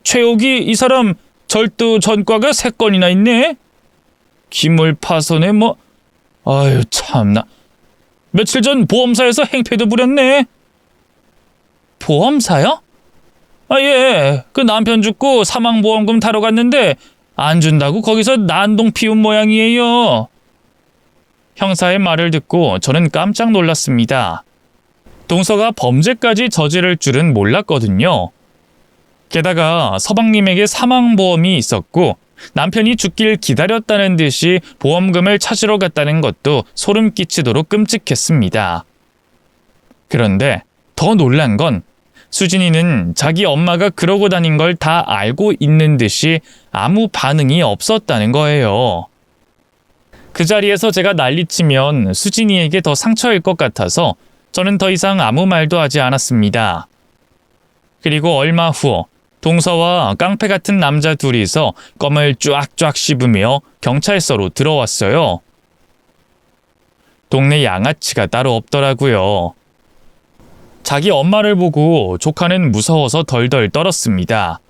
최옥이 이 사람 절도 전과가 3건이나 있네? 기물 파손에 뭐... 아유 참나. 며칠 전 보험사에서 행패도 부렸네. 보험사요? 예. 그 남편 죽고 사망보험금 타러 갔는데 안 준다고 거기서 난동 피운 모양이에요. 형사의 말을 듣고 저는 깜짝 놀랐습니다. 동서가 범죄까지 저지를 줄은 몰랐거든요. 게다가 서방님에게 사망보험이 있었고 남편이 죽길 기다렸다는 듯이 보험금을 찾으러 갔다는 것도 소름 끼치도록 끔찍했습니다. 그런데 더 놀란 건 수진이는 자기 엄마가 그러고 다닌 걸 다 알고 있는 듯이 아무 반응이 없었다는 거예요. 그 자리에서 제가 난리치면 수진이에게 더 상처일 것 같아서 저는 더 이상 아무 말도 하지 않았습니다. 그리고 얼마 후 동서와 깡패 같은 남자 둘이서 껌을 쫙쫙 씹으며 경찰서로 들어왔어요. 동네 양아치가 따로 없더라고요. 자기 엄마를 보고 조카는 무서워서 덜덜 떨었습니다.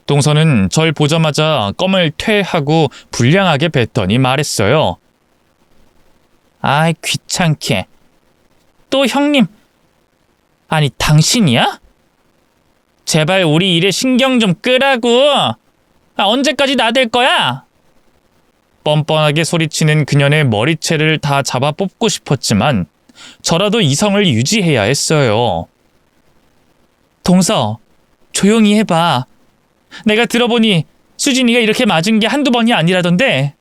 동서는 절 보자마자 껌을 퇴하고 불량하게 뱉더니 말했어요. 아이 귀찮게. 또 형님. 아니 당신이야? 제발 우리 일에 신경 좀 끄라고. 언제까지 나댈 거야? 뻔뻔하게 소리치는 그년의 머리채를 다 잡아 뽑고 싶었지만 저라도 이성을 유지해야 했어요. 동서, 조용히 해봐. 내가 들어보니 수진이가 이렇게 맞은 게 한두 번이 아니라던데.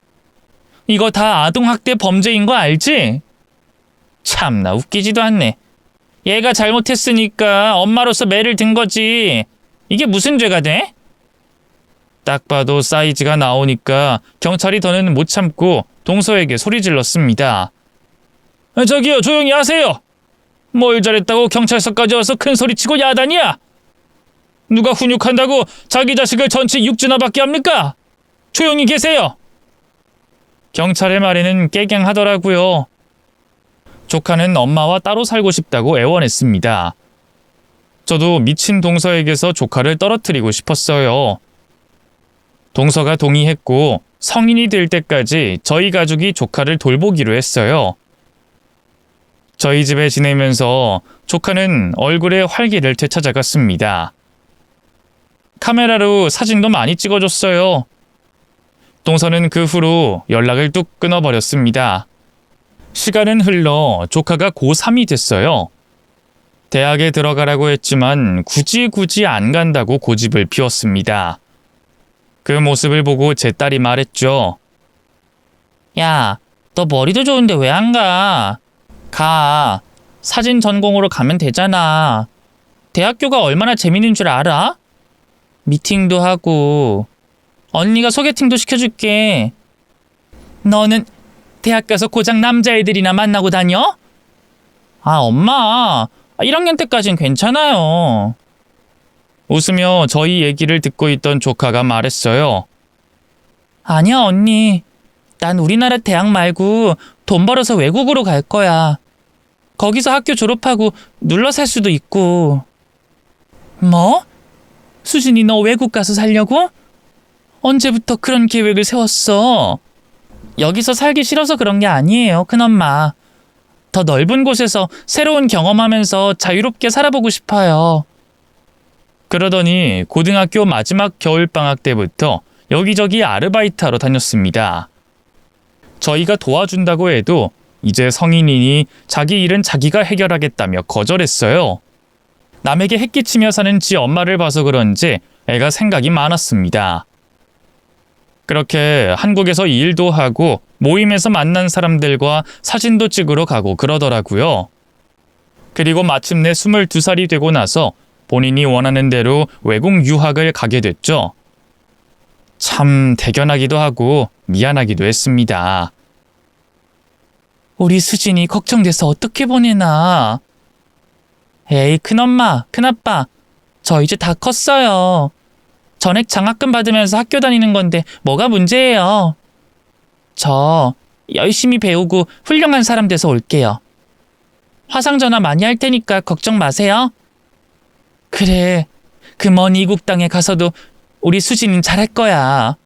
이거 다 아동학대 범죄인 거 알지? 참나 웃기지도 않네. 얘가 잘못했으니까 엄마로서 매를 든 거지. 이게 무슨 죄가 돼? 딱 봐도 사이즈가 나오니까 경찰이 더는 못 참고 동서에게 소리 질렀습니다. 저기요, 조용히 하세요. 뭘 잘했다고 경찰서까지 와서 큰 소리치고 야단이야? 누가 훈육한다고 자기 자식을 전체 육진화밖에 합니까? 조용히 계세요. 경찰의 말에는 깨갱하더라고요. 조카는 엄마와 따로 살고 싶다고 애원했습니다. 저도 미친 동서에게서 조카를 떨어뜨리고 싶었어요. 동서가 동의했고 성인이 될 때까지 저희 가족이 조카를 돌보기로 했어요. 저희 집에 지내면서 조카는 얼굴에 활기를 되찾아갔습니다. 카메라로 사진도 많이 찍어줬어요. 동서는 그 후로 연락을 뚝 끊어버렸습니다. 시간은 흘러 조카가 고3이 됐어요. 대학에 들어가라고 했지만 굳이 안 간다고 고집을 피웠습니다. 그 모습을 보고 제 딸이 말했죠. 야, 너 머리도 좋은데 왜 안 가? 가. 사진 전공으로 가면 되잖아. 대학교가 얼마나 재밌는 줄 알아? 미팅도 하고 언니가 소개팅도 시켜줄게. 너는 대학 가서 고작 남자애들이나 만나고 다녀? 아, 엄마. 1학년 때까진 괜찮아요. 웃으며 저희 얘기를 듣고 있던 조카가 말했어요. 아니야, 언니. 난 우리나라 대학 말고 돈 벌어서 외국으로 갈 거야. 거기서 학교 졸업하고 눌러 살 수도 있고. 뭐? 수진이 너 외국 가서 살려고? 언제부터 그런 계획을 세웠어? 여기서 살기 싫어서 그런 게 아니에요, 큰엄마. 더 넓은 곳에서 새로운 경험하면서 자유롭게 살아보고 싶어요. 그러더니 고등학교 마지막 겨울방학 때부터 여기저기 아르바이트하러 다녔습니다. 저희가 도와준다고 해도 이제 성인이니 자기 일은 자기가 해결하겠다며 거절했어요. 남에게 해끼치며 사는 지 엄마를 봐서 그런지 애가 생각이 많았습니다. 그렇게 한국에서 일도 하고 모임에서 만난 사람들과 사진도 찍으러 가고 그러더라고요. 그리고 마침내 22살이 되고 나서 본인이 원하는 대로 외국 유학을 가게 됐죠. 참 대견하기도 하고 미안하기도 했습니다. 우리 수진이 걱정돼서 어떻게 보내나. 에이, 큰엄마, 큰아빠, 저 이제 다 컸어요. 전액 장학금 받으면서 학교 다니는 건데 뭐가 문제예요. 저 열심히 배우고 훌륭한 사람 돼서 올게요. 화상 전화 많이 할 테니까 걱정 마세요. 그래, 그 먼 이국 땅에 가서도 우리 수진은 잘할 거야.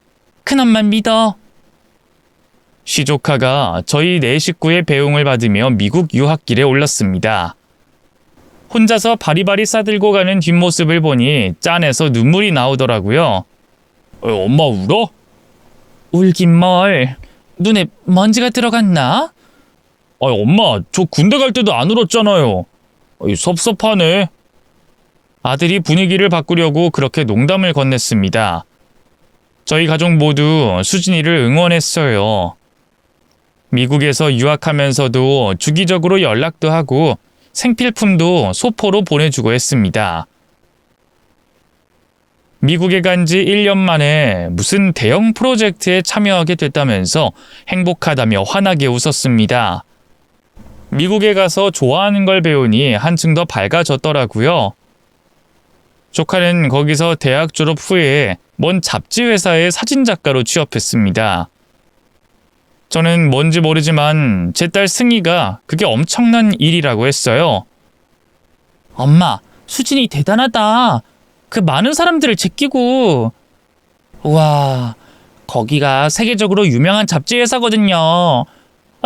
큰엄만 믿어. 시조카가 저희 네 식구의 배웅을 받으며 미국 유학길에 올랐습니다. 혼자서 바리바리 싸들고 가는 뒷모습을 보니 짠해서 눈물이 나오더라고요. 엄마 울어? 울긴 뭘. 눈에 먼지가 들어갔나? 엄마, 저 군대 갈 때도 안 울었잖아요. 섭섭하네. 아들이 분위기를 바꾸려고 그렇게 농담을 건넸습니다. 저희 가족 모두 수진이를 응원했어요. 미국에서 유학하면서도 주기적으로 연락도 하고 생필품도 소포로 보내주고 했습니다. 미국에 간 지 1년 만에 무슨 대형 프로젝트에 참여하게 됐다면서 행복하다며 환하게 웃었습니다. 미국에 가서 좋아하는 걸 배우니 한층 더 밝아졌더라고요. 조카는 거기서 대학 졸업 후에 먼 잡지 회사의 사진작가로 취업했습니다. 저는 뭔지 모르지만 제 딸 승희가 그게 엄청난 일이라고 했어요. 엄마, 수진이 대단하다. 그 많은 사람들을 제끼고. 우와, 거기가 세계적으로 유명한 잡지 회사거든요.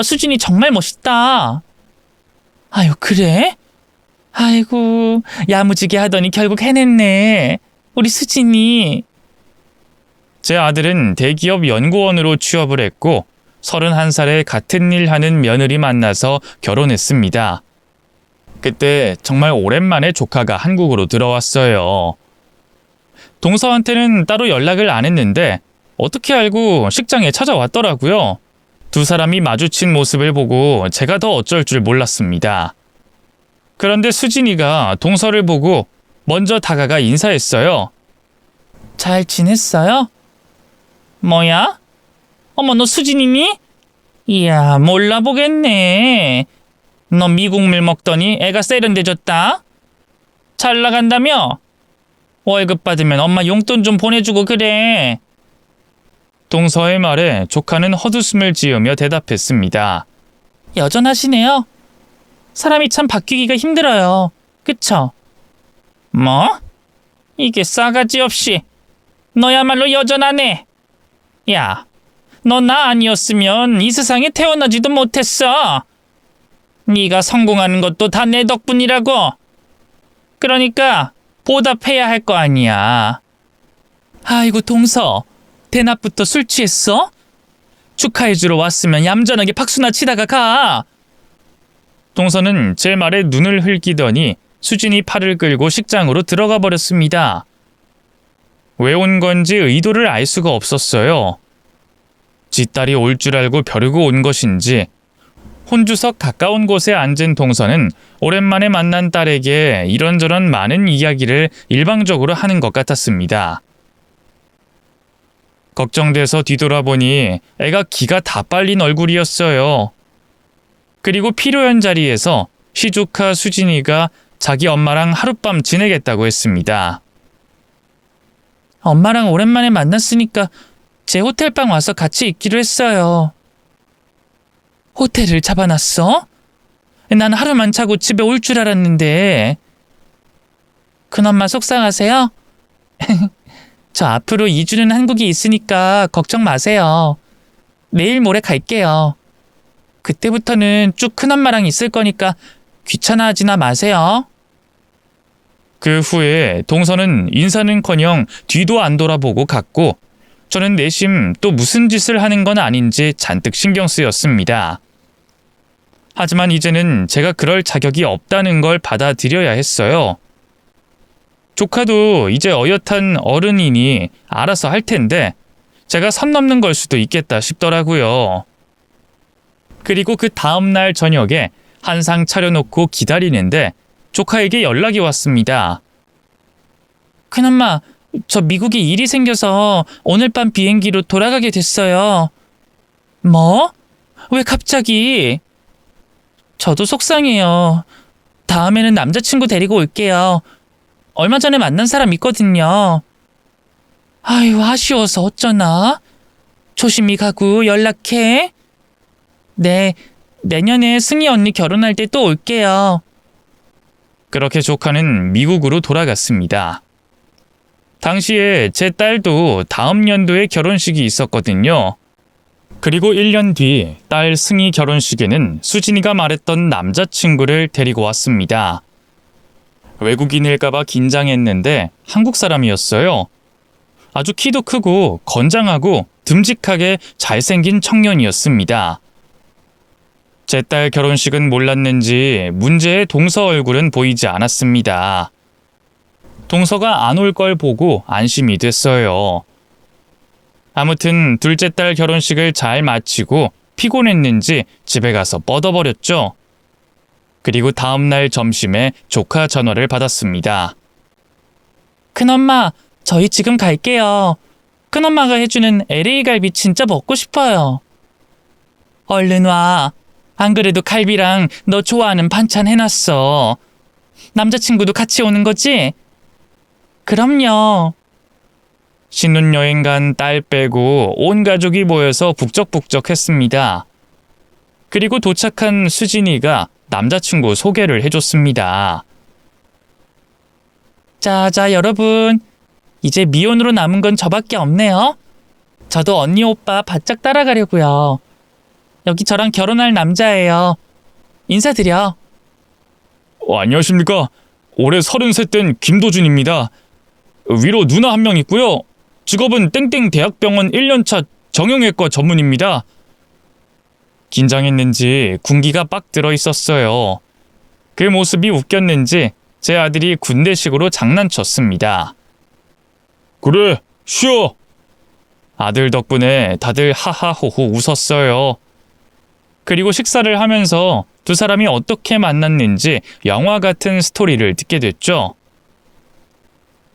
수진이 정말 멋있다. 아유, 그래? 아이고, 야무지게 하더니 결국 해냈네. 우리 수진이. 제 아들은 대기업 연구원으로 취업을 했고 31살에 같은 일 하는 며느리 만나서 결혼했습니다. 그때 정말 오랜만에 조카가 한국으로 들어왔어요. 동서한테는 따로 연락을 안 했는데 어떻게 알고 식장에 찾아왔더라고요. 두 사람이 마주친 모습을 보고 제가 더 어쩔 줄 몰랐습니다. 그런데 수진이가 동서를 보고 먼저 다가가 인사했어요. 잘 지냈어요? 뭐야? 어머, 너 수진이니? 이야, 몰라보겠네. 너 미국물 먹더니 애가 세련돼졌다? 잘 나간다며? 월급 받으면 엄마 용돈 좀 보내주고 그래. 동서의 말에 조카는 헛웃음을 지으며 대답했습니다. 여전하시네요. 사람이 참 바뀌기가 힘들어요. 그쵸? 뭐? 이게 싸가지 없이. 너야말로 여전하네. 야, 너 나 아니었으면 이 세상에 태어나지도 못했어. 네가 성공하는 것도 다 내 덕분이라고. 그러니까 보답해야 할 거 아니야. 아이고, 동서. 대낮부터 술 취했어? 축하해주러 왔으면 얌전하게 박수나 치다가 가. 동서는 제 말에 눈을 흘기더니 수진이 팔을 끌고 식장으로 들어가 버렸습니다. 왜 온 건지 의도를 알 수가 없었어요. 지 딸이 올 줄 알고 벼르고 온 것인지 혼주석 가까운 곳에 앉은 동서는 오랜만에 만난 딸에게 이런저런 많은 이야기를 일방적으로 하는 것 같았습니다. 걱정돼서 뒤돌아보니 애가 기가 다 빨린 얼굴이었어요. 그리고 필요한 자리에서 시조카 수진이가 자기 엄마랑 하룻밤 지내겠다고 했습니다. 엄마랑 오랜만에 만났으니까 제 호텔방 와서 같이 있기로 했어요. 호텔을 잡아놨어? 난 하루만 자고 집에 올 줄 알았는데. 큰엄마 속상하세요? 저 앞으로 2주는 한국에 있으니까 걱정 마세요. 내일 모레 갈게요. 그때부터는 쭉 큰엄마랑 있을 거니까 귀찮아하지나 마세요. 그 후에 동서는 인사는커녕 뒤도 안 돌아보고 갔고 저는 내심 또 무슨 짓을 하는 건 아닌지 잔뜩 신경 쓰였습니다. 하지만 이제는 제가 그럴 자격이 없다는 걸 받아들여야 했어요. 조카도 이제 어엿한 어른이니 알아서 할 텐데 제가 선 넘는 걸 수도 있겠다 싶더라고요. 그리고 그 다음날 저녁에 한상 차려놓고 기다리는데 조카에게 연락이 왔습니다. 큰엄마, 저 미국에 일이 생겨서 오늘 밤 비행기로 돌아가게 됐어요. 뭐? 왜 갑자기? 저도 속상해요. 다음에는 남자친구 데리고 올게요. 얼마 전에 만난 사람 있거든요. 아유, 아쉬워서 어쩌나? 조심히 가고 연락해. 네, 내년에 승희 언니 결혼할 때 또 올게요. 그렇게 조카는 미국으로 돌아갔습니다. 당시에 제 딸도 다음 연도에 결혼식이 있었거든요. 그리고 1년 뒤 딸 승희 결혼식에는 수진이가 말했던 남자친구를 데리고 왔습니다. 외국인일까봐 긴장했는데 한국 사람이었어요. 아주 키도 크고 건장하고 듬직하게 잘생긴 청년이었습니다. 제 딸 결혼식은 몰랐는지 문제의 동서 얼굴은 보이지 않았습니다. 동서가 안 올 걸 보고 안심이 됐어요. 아무튼 둘째 딸 결혼식을 잘 마치고 피곤했는지 집에 가서 뻗어버렸죠. 그리고 다음날 점심에 조카 전화를 받았습니다. 큰엄마, 저희 지금 갈게요. 큰엄마가 해주는 LA 갈비 진짜 먹고 싶어요. 얼른 와. 안 그래도 갈비랑 너 좋아하는 반찬 해놨어. 남자친구도 같이 오는 거지? 그럼요. 신혼여행 간 딸 빼고 온 가족이 모여서 북적북적했습니다. 그리고 도착한 수진이가 남자친구 소개를 해줬습니다. 자, 여러분. 이제 미혼으로 남은 건 저밖에 없네요. 저도 언니 오빠 바짝 따라가려고요. 여기 저랑 결혼할 남자예요. 인사드려. 안녕하십니까. 올해 33된 김도준입니다. 위로 누나 한 명 있고요. 직업은 땡땡 대학병원 1년차 정형외과 전문입니다. 긴장했는지 군기가 빡 들어 있었어요. 그 모습이 웃겼는지 제 아들이 군대식으로 장난쳤습니다. 그래, 쉬어. 아들 덕분에 다들 하하호호 웃었어요. 그리고 식사를 하면서 두 사람이 어떻게 만났는지 영화 같은 스토리를 듣게 됐죠.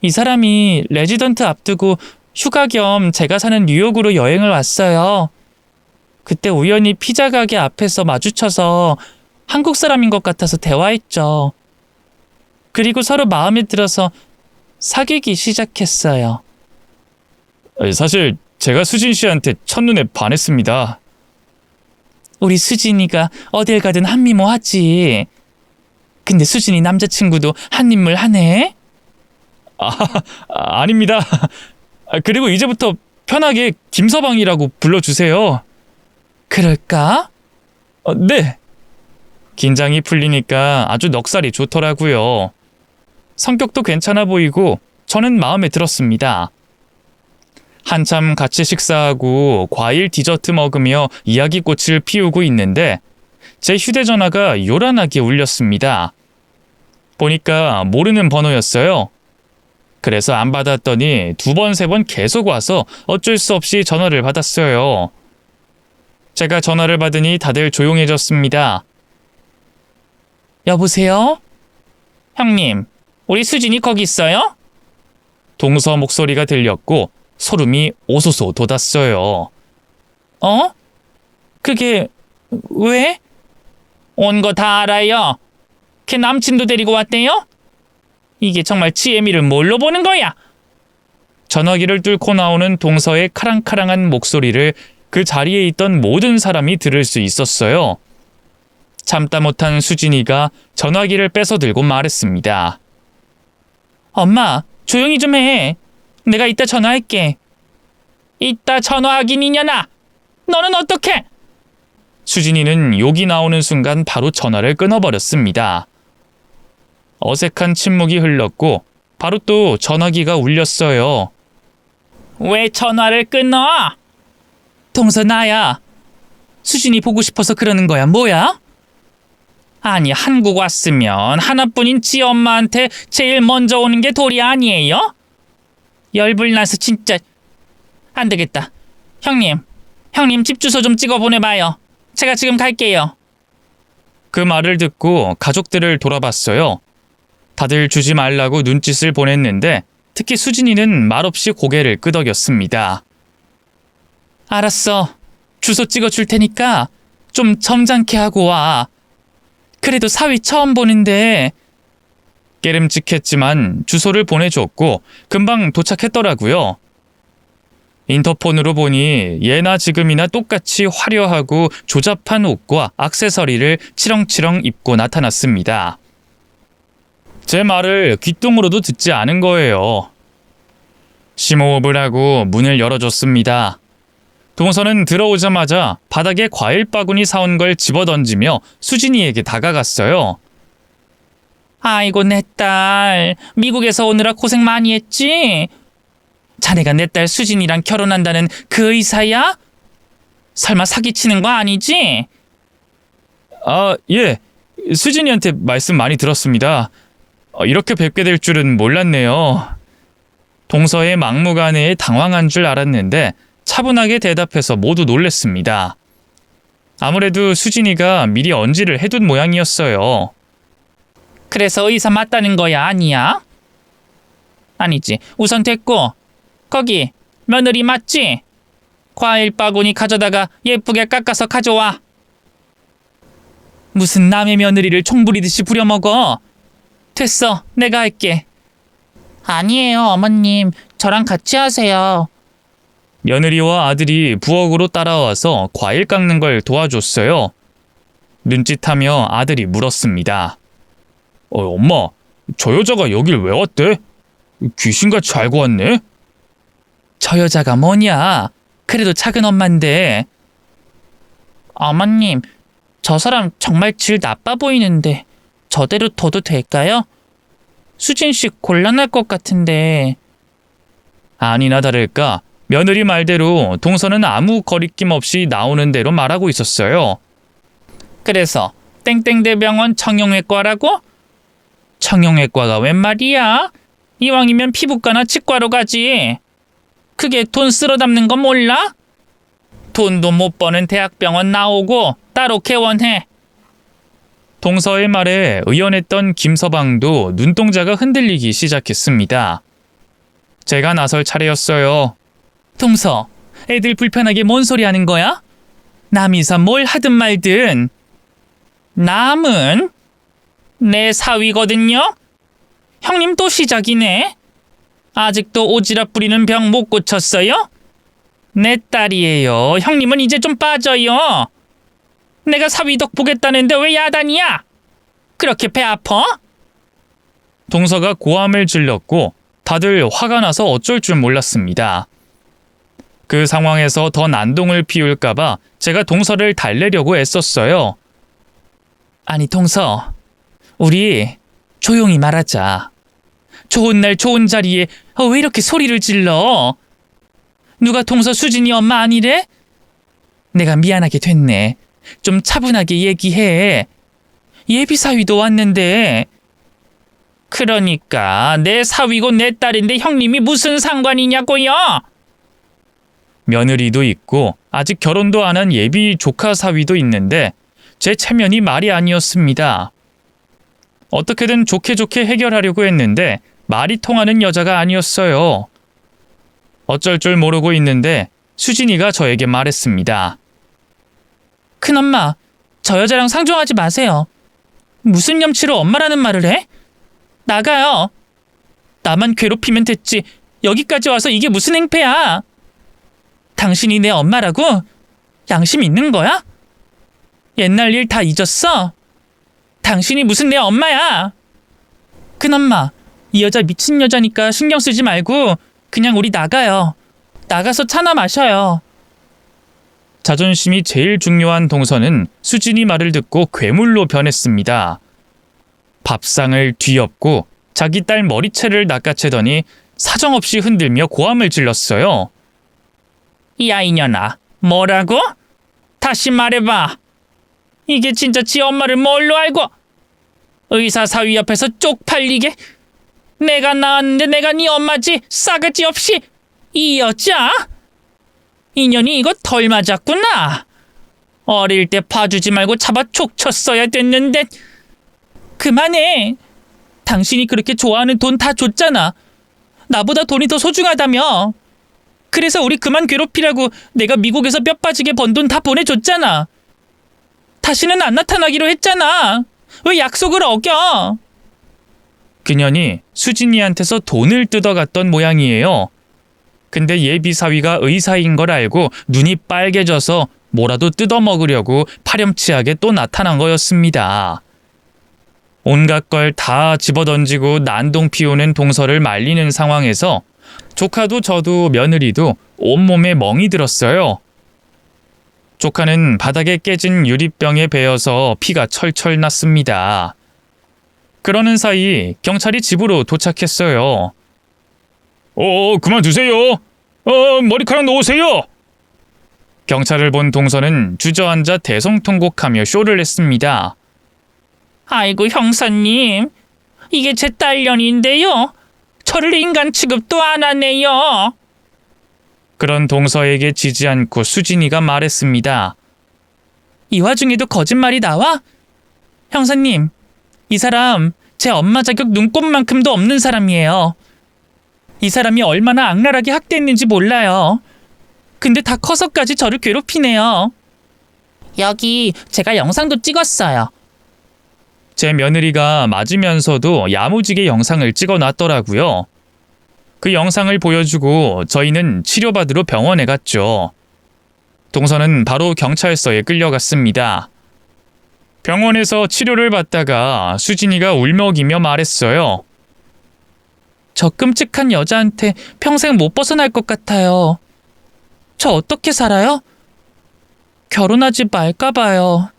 이 사람이 레지던트 앞두고 휴가 겸 제가 사는 뉴욕으로 여행을 왔어요. 그때 우연히 피자 가게 앞에서 마주쳐서 한국 사람인 것 같아서 대화했죠. 그리고 서로 마음에 들어서 사귀기 시작했어요. 사실 제가 수진 씨한테 첫눈에 반했습니다. 우리 수진이가 어딜 가든 한미모 하지. 근데 수진이 남자친구도 한인물 하네? 아닙니다. 그리고 이제부터 편하게 김서방이라고 불러주세요. 그럴까? 네. 긴장이 풀리니까 아주 넉살이 좋더라고요. 성격도 괜찮아 보이고 저는 마음에 들었습니다. 한참 같이 식사하고 과일 디저트 먹으며 이야기꽃을 피우고 있는데 제 휴대전화가 요란하게 울렸습니다. 보니까 모르는 번호였어요. 그래서 안 받았더니 2번, 3번 계속 와서 어쩔 수 없이 전화를 받았어요. 제가 전화를 받으니 다들 조용해졌습니다. 여보세요? 형님, 우리 수진이 거기 있어요? 동서 목소리가 들렸고 소름이 오소소 돋았어요. 어? 그게 왜? 온 거 다 알아요. 걔 남친도 데리고 왔대요? 이게 정말 지혜미를 뭘로 보는 거야? 전화기를 뚫고 나오는 동서의 카랑카랑한 목소리를 그 자리에 있던 모든 사람이 들을 수 있었어요. 참다 못한 수진이가 전화기를 뺏어 들고 말했습니다. 엄마, 조용히 좀 해. 내가 이따 전화할게. 이따 전화하긴 이년아. 너는 어떡해? 수진이는 욕이 나오는 순간 바로 전화를 끊어버렸습니다. 어색한 침묵이 흘렀고 바로 또 전화기가 울렸어요. 왜 전화를 끊어? 동서 나야. 수진이 보고 싶어서 그러는 거야. 뭐야? 아니, 한국 왔으면 하나뿐인 지 엄마한테 제일 먼저 오는 게 도리 아니에요? 열불나서 진짜. 안 되겠다. 형님 집 주소 좀 찍어 보내봐요. 제가 지금 갈게요. 그 말을 듣고 가족들을 돌아봤어요. 다들 주지 말라고 눈짓을 보냈는데 특히 수진이는 말없이 고개를 끄덕였습니다. 알았어. 주소 찍어줄 테니까 좀 점잖게 하고 와. 그래도 사위 처음 보는데. 깨름직했지만 주소를 보내줬고 금방 도착했더라고요. 인터폰으로 보니 예나 지금이나 똑같이 화려하고 조잡한 옷과 액세서리를 치렁치렁 입고 나타났습니다. 제 말을 귓등으로도 듣지 않은 거예요. 심호흡을 하고 문을 열어줬습니다. 동서는 들어오자마자 바닥에 과일 바구니 사온 걸 집어던지며 수진이에게 다가갔어요. 아이고 내 딸, 미국에서 오느라 고생 많이 했지? 자네가 내 딸 수진이랑 결혼한다는 그 의사야? 설마 사기치는 거 아니지? 예. 수진이한테 말씀 많이 들었습니다. 이렇게 뵙게 될 줄은 몰랐네요. 동서의 막무가내에 당황한 줄 알았는데 차분하게 대답해서 모두 놀랬습니다. 아무래도 수진이가 미리 언지를 해둔 모양이었어요. 그래서 의사 맞다는 거야, 아니야? 아니지, 우선 됐고. 거기 며느리 맞지? 과일 바구니 가져다가 예쁘게 깎아서 가져와. 무슨 남의 며느리를 총부리듯이 부려먹어. 됐어, 내가 할게. 아니에요, 어머님. 저랑 같이 하세요. 며느리와 아들이 부엌으로 따라와서 과일 깎는 걸 도와줬어요. 눈짓하며 아들이 물었습니다. 엄마, 저 여자가 여길 왜 왔대? 귀신같이 알고 왔네? 저 여자가 뭐냐? 그래도 작은 엄마인데. 어머님, 저 사람 정말 질 나빠 보이는데 저대로 둬도 될까요? 수진 씨 곤란할 것 같은데. 아니나 다를까 며느리 말대로 동서는 아무 거리낌 없이 나오는 대로 말하고 있었어요. 그래서 땡땡대병원 청형외과라고? 청형외과가 웬 말이야? 이왕이면 피부과나 치과로 가지. 그게 돈 쓸어 담는 건 몰라? 돈도 못 버는 대학병원 나오고 따로 개원해. 동서의 말에 의연했던 김서방도 눈동자가 흔들리기 시작했습니다. 제가 나설 차례였어요. 동서, 애들 불편하게 뭔 소리 하는 거야? 남이서 뭘 하든 말든. 남은? 내 사위거든요? 형님 또 시작이네. 아직도 오지랖 부리는 병 못 고쳤어요? 내 딸이에요. 형님은 이제 좀 빠져요. 내가 사위 덕 보겠다는데 왜 야단이야? 그렇게 배 아파? 동서가 고함을 질렀고 다들 화가 나서 어쩔 줄 몰랐습니다. 그 상황에서 더 난동을 피울까봐 제가 동서를 달래려고 애썼어요. 아니 동서, 우리 조용히 말하자. 좋은 날 좋은 자리에 왜 이렇게 소리를 질러? 누가 동서 수진이 엄마 아니래? 내가 미안하게 됐네. 좀 차분하게 얘기해. 예비 사위도 왔는데. 그러니까 내 사위고 내 딸인데 형님이 무슨 상관이냐고요? 며느리도 있고 아직 결혼도 안 한 예비 조카 사위도 있는데 제 체면이 말이 아니었습니다. 어떻게든 좋게 좋게 해결하려고 했는데 말이 통하는 여자가 아니었어요. 어쩔 줄 모르고 있는데 수진이가 저에게 말했습니다. 큰엄마, 저 여자랑 상종하지 마세요. 무슨 염치로 엄마라는 말을 해? 나가요. 나만 괴롭히면 됐지. 여기까지 와서 이게 무슨 행패야? 당신이 내 엄마라고? 양심 있는 거야? 옛날 일 다 잊었어? 당신이 무슨 내 엄마야? 큰엄마, 이 여자 미친 여자니까 신경 쓰지 말고 그냥 우리 나가요. 나가서 차나 마셔요. 자존심이 제일 중요한 동서는 수진이 말을 듣고 괴물로 변했습니다. 밥상을 뒤엎고 자기 딸 머리채를 낚아채더니 사정없이 흔들며 고함을 질렀어요. 야 이년아, 뭐라고? 다시 말해봐. 이게 진짜 지 엄마를 뭘로 알고? 의사 사위 옆에서 쪽팔리게? 내가 낳았는데 내가 네 엄마지 싸가지 없이. 이 여자? 인연이 이거 덜 맞았구나. 어릴 때 봐주지 말고 잡아 촉 쳤어야 됐는데. 그만해. 당신이 그렇게 좋아하는 돈 다 줬잖아. 나보다 돈이 더 소중하다며. 그래서 우리 그만 괴롭히라고 내가 미국에서 뼈 빠지게 번 돈 다 보내줬잖아. 다시는 안 나타나기로 했잖아. 왜 약속을 어겨? 그년이 수진이한테서 돈을 뜯어갔던 모양이에요. 근데 예비 사위가 의사인 걸 알고 눈이 빨개져서 뭐라도 뜯어먹으려고 파렴치하게 또 나타난 거였습니다. 온갖 걸 다 집어던지고 난동 피우는 동서를 말리는 상황에서 조카도 저도 며느리도 온몸에 멍이 들었어요. 조카는 바닥에 깨진 유리병에 베어서 피가 철철 났습니다. 그러는 사이 경찰이 집으로 도착했어요. 그만두세요. 머리카락 놓으세요. 경찰을 본 동서는 주저앉아 대성통곡하며 쇼를 했습니다. 아이고 형사님, 이게 제 딸년인데요. 저를 인간 취급도 안 하네요. 그런 동서에게 지지 않고 수진이가 말했습니다. 이 와중에도 거짓말이 나와? 형사님, 이 사람 제 엄마 자격 눈꼽만큼도 없는 사람이에요. 이 사람이 얼마나 악랄하게 학대했는지 몰라요. 근데 다 커서까지 저를 괴롭히네요. 여기 제가 영상도 찍었어요. 제 며느리가 맞으면서도 야무지게 영상을 찍어놨더라고요. 그 영상을 보여주고 저희는 치료받으러 병원에 갔죠. 동서는 바로 경찰서에 끌려갔습니다. 병원에서 치료를 받다가 수진이가 울먹이며 말했어요. 저 끔찍한 여자한테 평생 못 벗어날 것 같아요. 저 어떻게 살아요? 결혼하지 말까 봐요.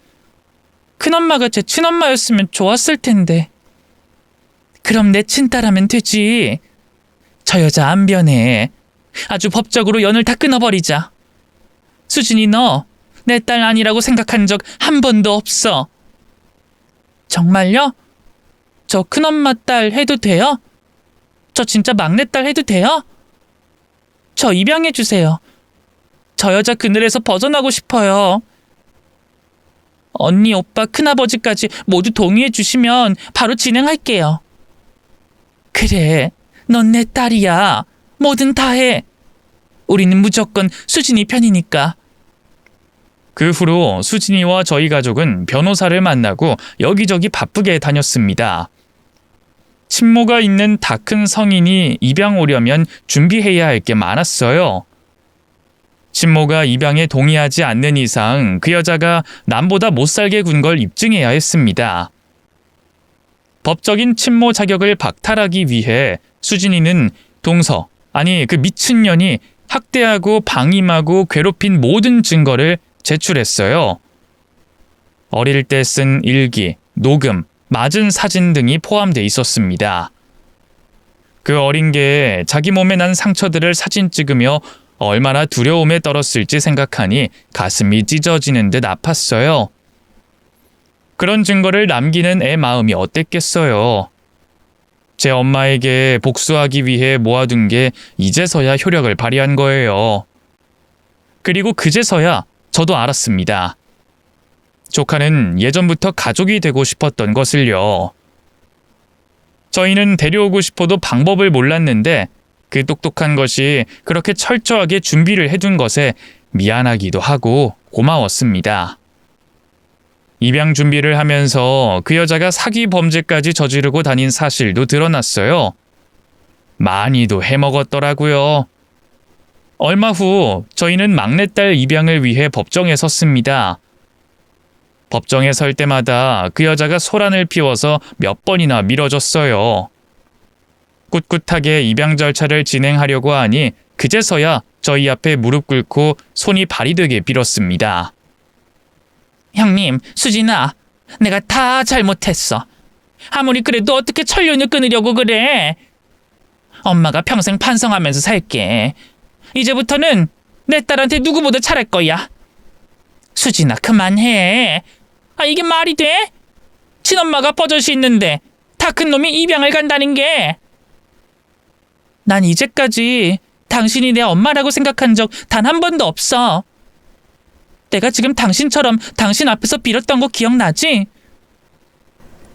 큰엄마가 제 친엄마였으면 좋았을 텐데. 그럼 내 친딸하면 되지. 저 여자 안 변해. 아주 법적으로 연을 다 끊어버리자. 수진이 너 내 딸 아니라고 생각한 적 한 번도 없어. 정말요? 저 큰엄마 딸 해도 돼요? 저 진짜 막내딸 해도 돼요? 저 입양해주세요. 저 여자 그늘에서 벗어나고 싶어요. 언니, 오빠, 큰아버지까지 모두 동의해주시면 바로 진행할게요. 그래, 넌 내 딸이야. 뭐든 다 해. 우리는 무조건 수진이 편이니까. 그 후로 수진이와 저희 가족은 변호사를 만나고 여기저기 바쁘게 다녔습니다. 친모가 있는 다 큰 성인이 입양 오려면 준비해야 할 게 많았어요. 친모가 입양에 동의하지 않는 이상 그 여자가 남보다 못 살게 군 걸 입증해야 했습니다. 법적인 친모 자격을 박탈하기 위해 수진이는 동서, 아니 그 미친년이 학대하고 방임하고 괴롭힌 모든 증거를 제출했어요. 어릴 때 쓴 일기, 녹음, 맞은 사진 등이 포함돼 있었습니다. 그 어린 게 자기 몸에 난 상처들을 사진 찍으며 얼마나 두려움에 떨었을지 생각하니 가슴이 찢어지는 듯 아팠어요. 그런 증거를 남기는 애 마음이 어땠겠어요. 제 엄마에게 복수하기 위해 모아둔 게 이제서야 효력을 발휘한 거예요. 그리고 그제서야 저도 알았습니다. 조카는 예전부터 가족이 되고 싶었던 것을요. 저희는 데려오고 싶어도 방법을 몰랐는데 그 똑똑한 것이 그렇게 철저하게 준비를 해둔 것에 미안하기도 하고 고마웠습니다. 입양 준비를 하면서 그 여자가 사기 범죄까지 저지르고 다닌 사실도 드러났어요. 많이도 해먹었더라고요. 얼마 후 저희는 막내딸 입양을 위해 법정에 섰습니다. 법정에 설 때마다 그 여자가 소란을 피워서 몇 번이나 미뤄졌어요. 꿋꿋하게 입양 절차를 진행하려고 하니 그제서야 저희 앞에 무릎 꿇고 손이 발이 되게 빌었습니다. 형님, 수진아, 내가 다 잘못했어. 아무리 그래도 어떻게 천륜을 끊으려고 그래? 엄마가 평생 반성하면서 살게. 이제부터는 내 딸한테 누구보다 잘할 거야. 수진아, 그만해. 이게 말이 돼? 친엄마가 버젓이 있는데 다 큰 놈이 입양을 간다는 게. 난 이제까지 당신이 내 엄마라고 생각한 적 단 한 번도 없어. 내가 지금 당신처럼 당신 앞에서 빌었던 거 기억나지?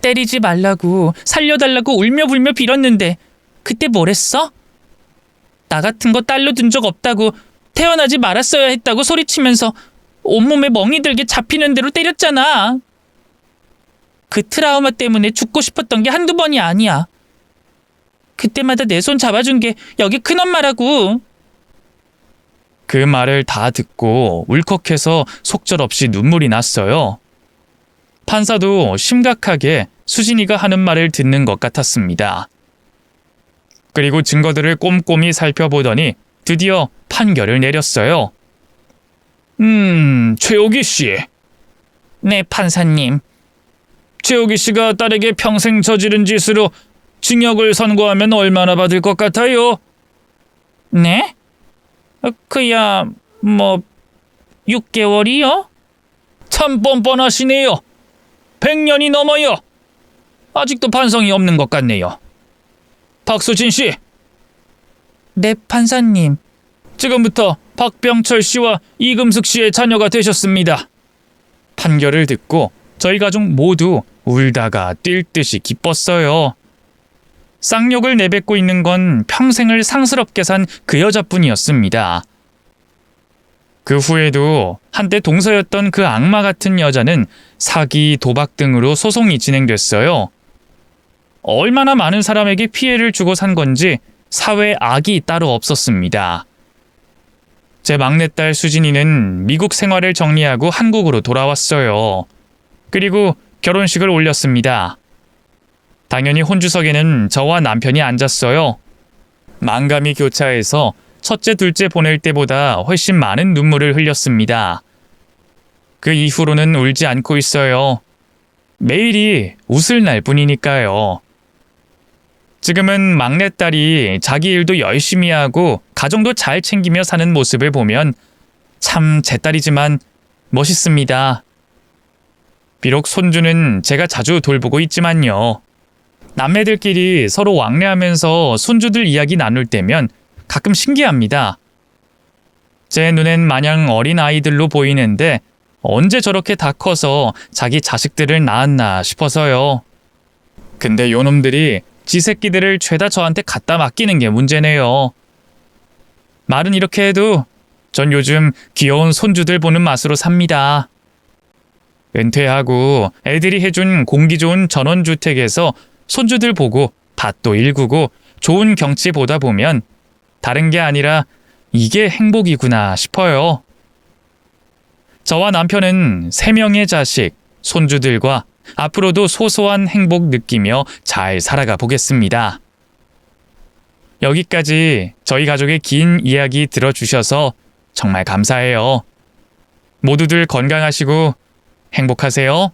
때리지 말라고, 살려달라고 울며불며 빌었는데 그때 뭘 했어? 나 같은 거 딸로 둔 적 없다고, 태어나지 말았어야 했다고 소리치면서 온몸에 멍이 들게 잡히는 대로 때렸잖아. 그 트라우마 때문에 죽고 싶었던 게 한두 번이 아니야. 그때마다 내 손 잡아준 게 여기 큰엄마라고. 그 말을 다 듣고 울컥해서 속절없이 눈물이 났어요. 판사도 심각하게 수진이가 하는 말을 듣는 것 같았습니다. 그리고 증거들을 꼼꼼히 살펴보더니 드디어 판결을 내렸어요. 최옥이 씨. 네, 판사님. 최옥이 씨가 딸에게 평생 저지른 짓으로 징역을 선고하면 얼마나 받을 것 같아요? 네? 그야 6개월이요? 참 뻔뻔하시네요. 100년이 넘어요. 아직도 반성이 없는 것 같네요. 박수진 씨. 네, 판사님. 지금부터 박병철 씨와 이금숙 씨의 자녀가 되셨습니다. 판결을 듣고 저희 가족 모두 울다가 뛸 듯이 기뻤어요. 쌍욕을 내뱉고 있는 건 평생을 상스럽게 산 그 여자뿐이었습니다. 그 후에도 한때 동서였던 그 악마 같은 여자는 사기, 도박 등으로 소송이 진행됐어요. 얼마나 많은 사람에게 피해를 주고 산 건지 사회에 악이 따로 없었습니다. 제 막내딸 수진이는 미국 생활을 정리하고 한국으로 돌아왔어요. 그리고 결혼식을 올렸습니다. 당연히 혼주석에는 저와 남편이 앉았어요. 만감이 교차해서 첫째, 둘째 보낼 때보다 훨씬 많은 눈물을 흘렸습니다. 그 이후로는 울지 않고 있어요. 매일이 웃을 날 뿐이니까요. 지금은 막내딸이 자기 일도 열심히 하고 가정도 잘 챙기며 사는 모습을 보면 참 제 딸이지만 멋있습니다. 비록 손주는 제가 자주 돌보고 있지만요. 남매들끼리 서로 왕래하면서 손주들 이야기 나눌 때면 가끔 신기합니다. 제 눈엔 마냥 어린 아이들로 보이는데 언제 저렇게 다 커서 자기 자식들을 낳았나 싶어서요. 근데 요놈들이 지 새끼들을 죄다 저한테 갖다 맡기는 게 문제네요. 말은 이렇게 해도 전 요즘 귀여운 손주들 보는 맛으로 삽니다. 은퇴하고 애들이 해준 공기 좋은 전원주택에서 손주들 보고 밭도 일구고 좋은 경치 보다 보면 다른 게 아니라 이게 행복이구나 싶어요. 저와 남편은 3명의 자식, 손주들과 앞으로도 소소한 행복 느끼며 잘 살아가 보겠습니다. 여기까지 저희 가족의 긴 이야기 들어주셔서 정말 감사해요. 모두들 건강하시고 행복하세요.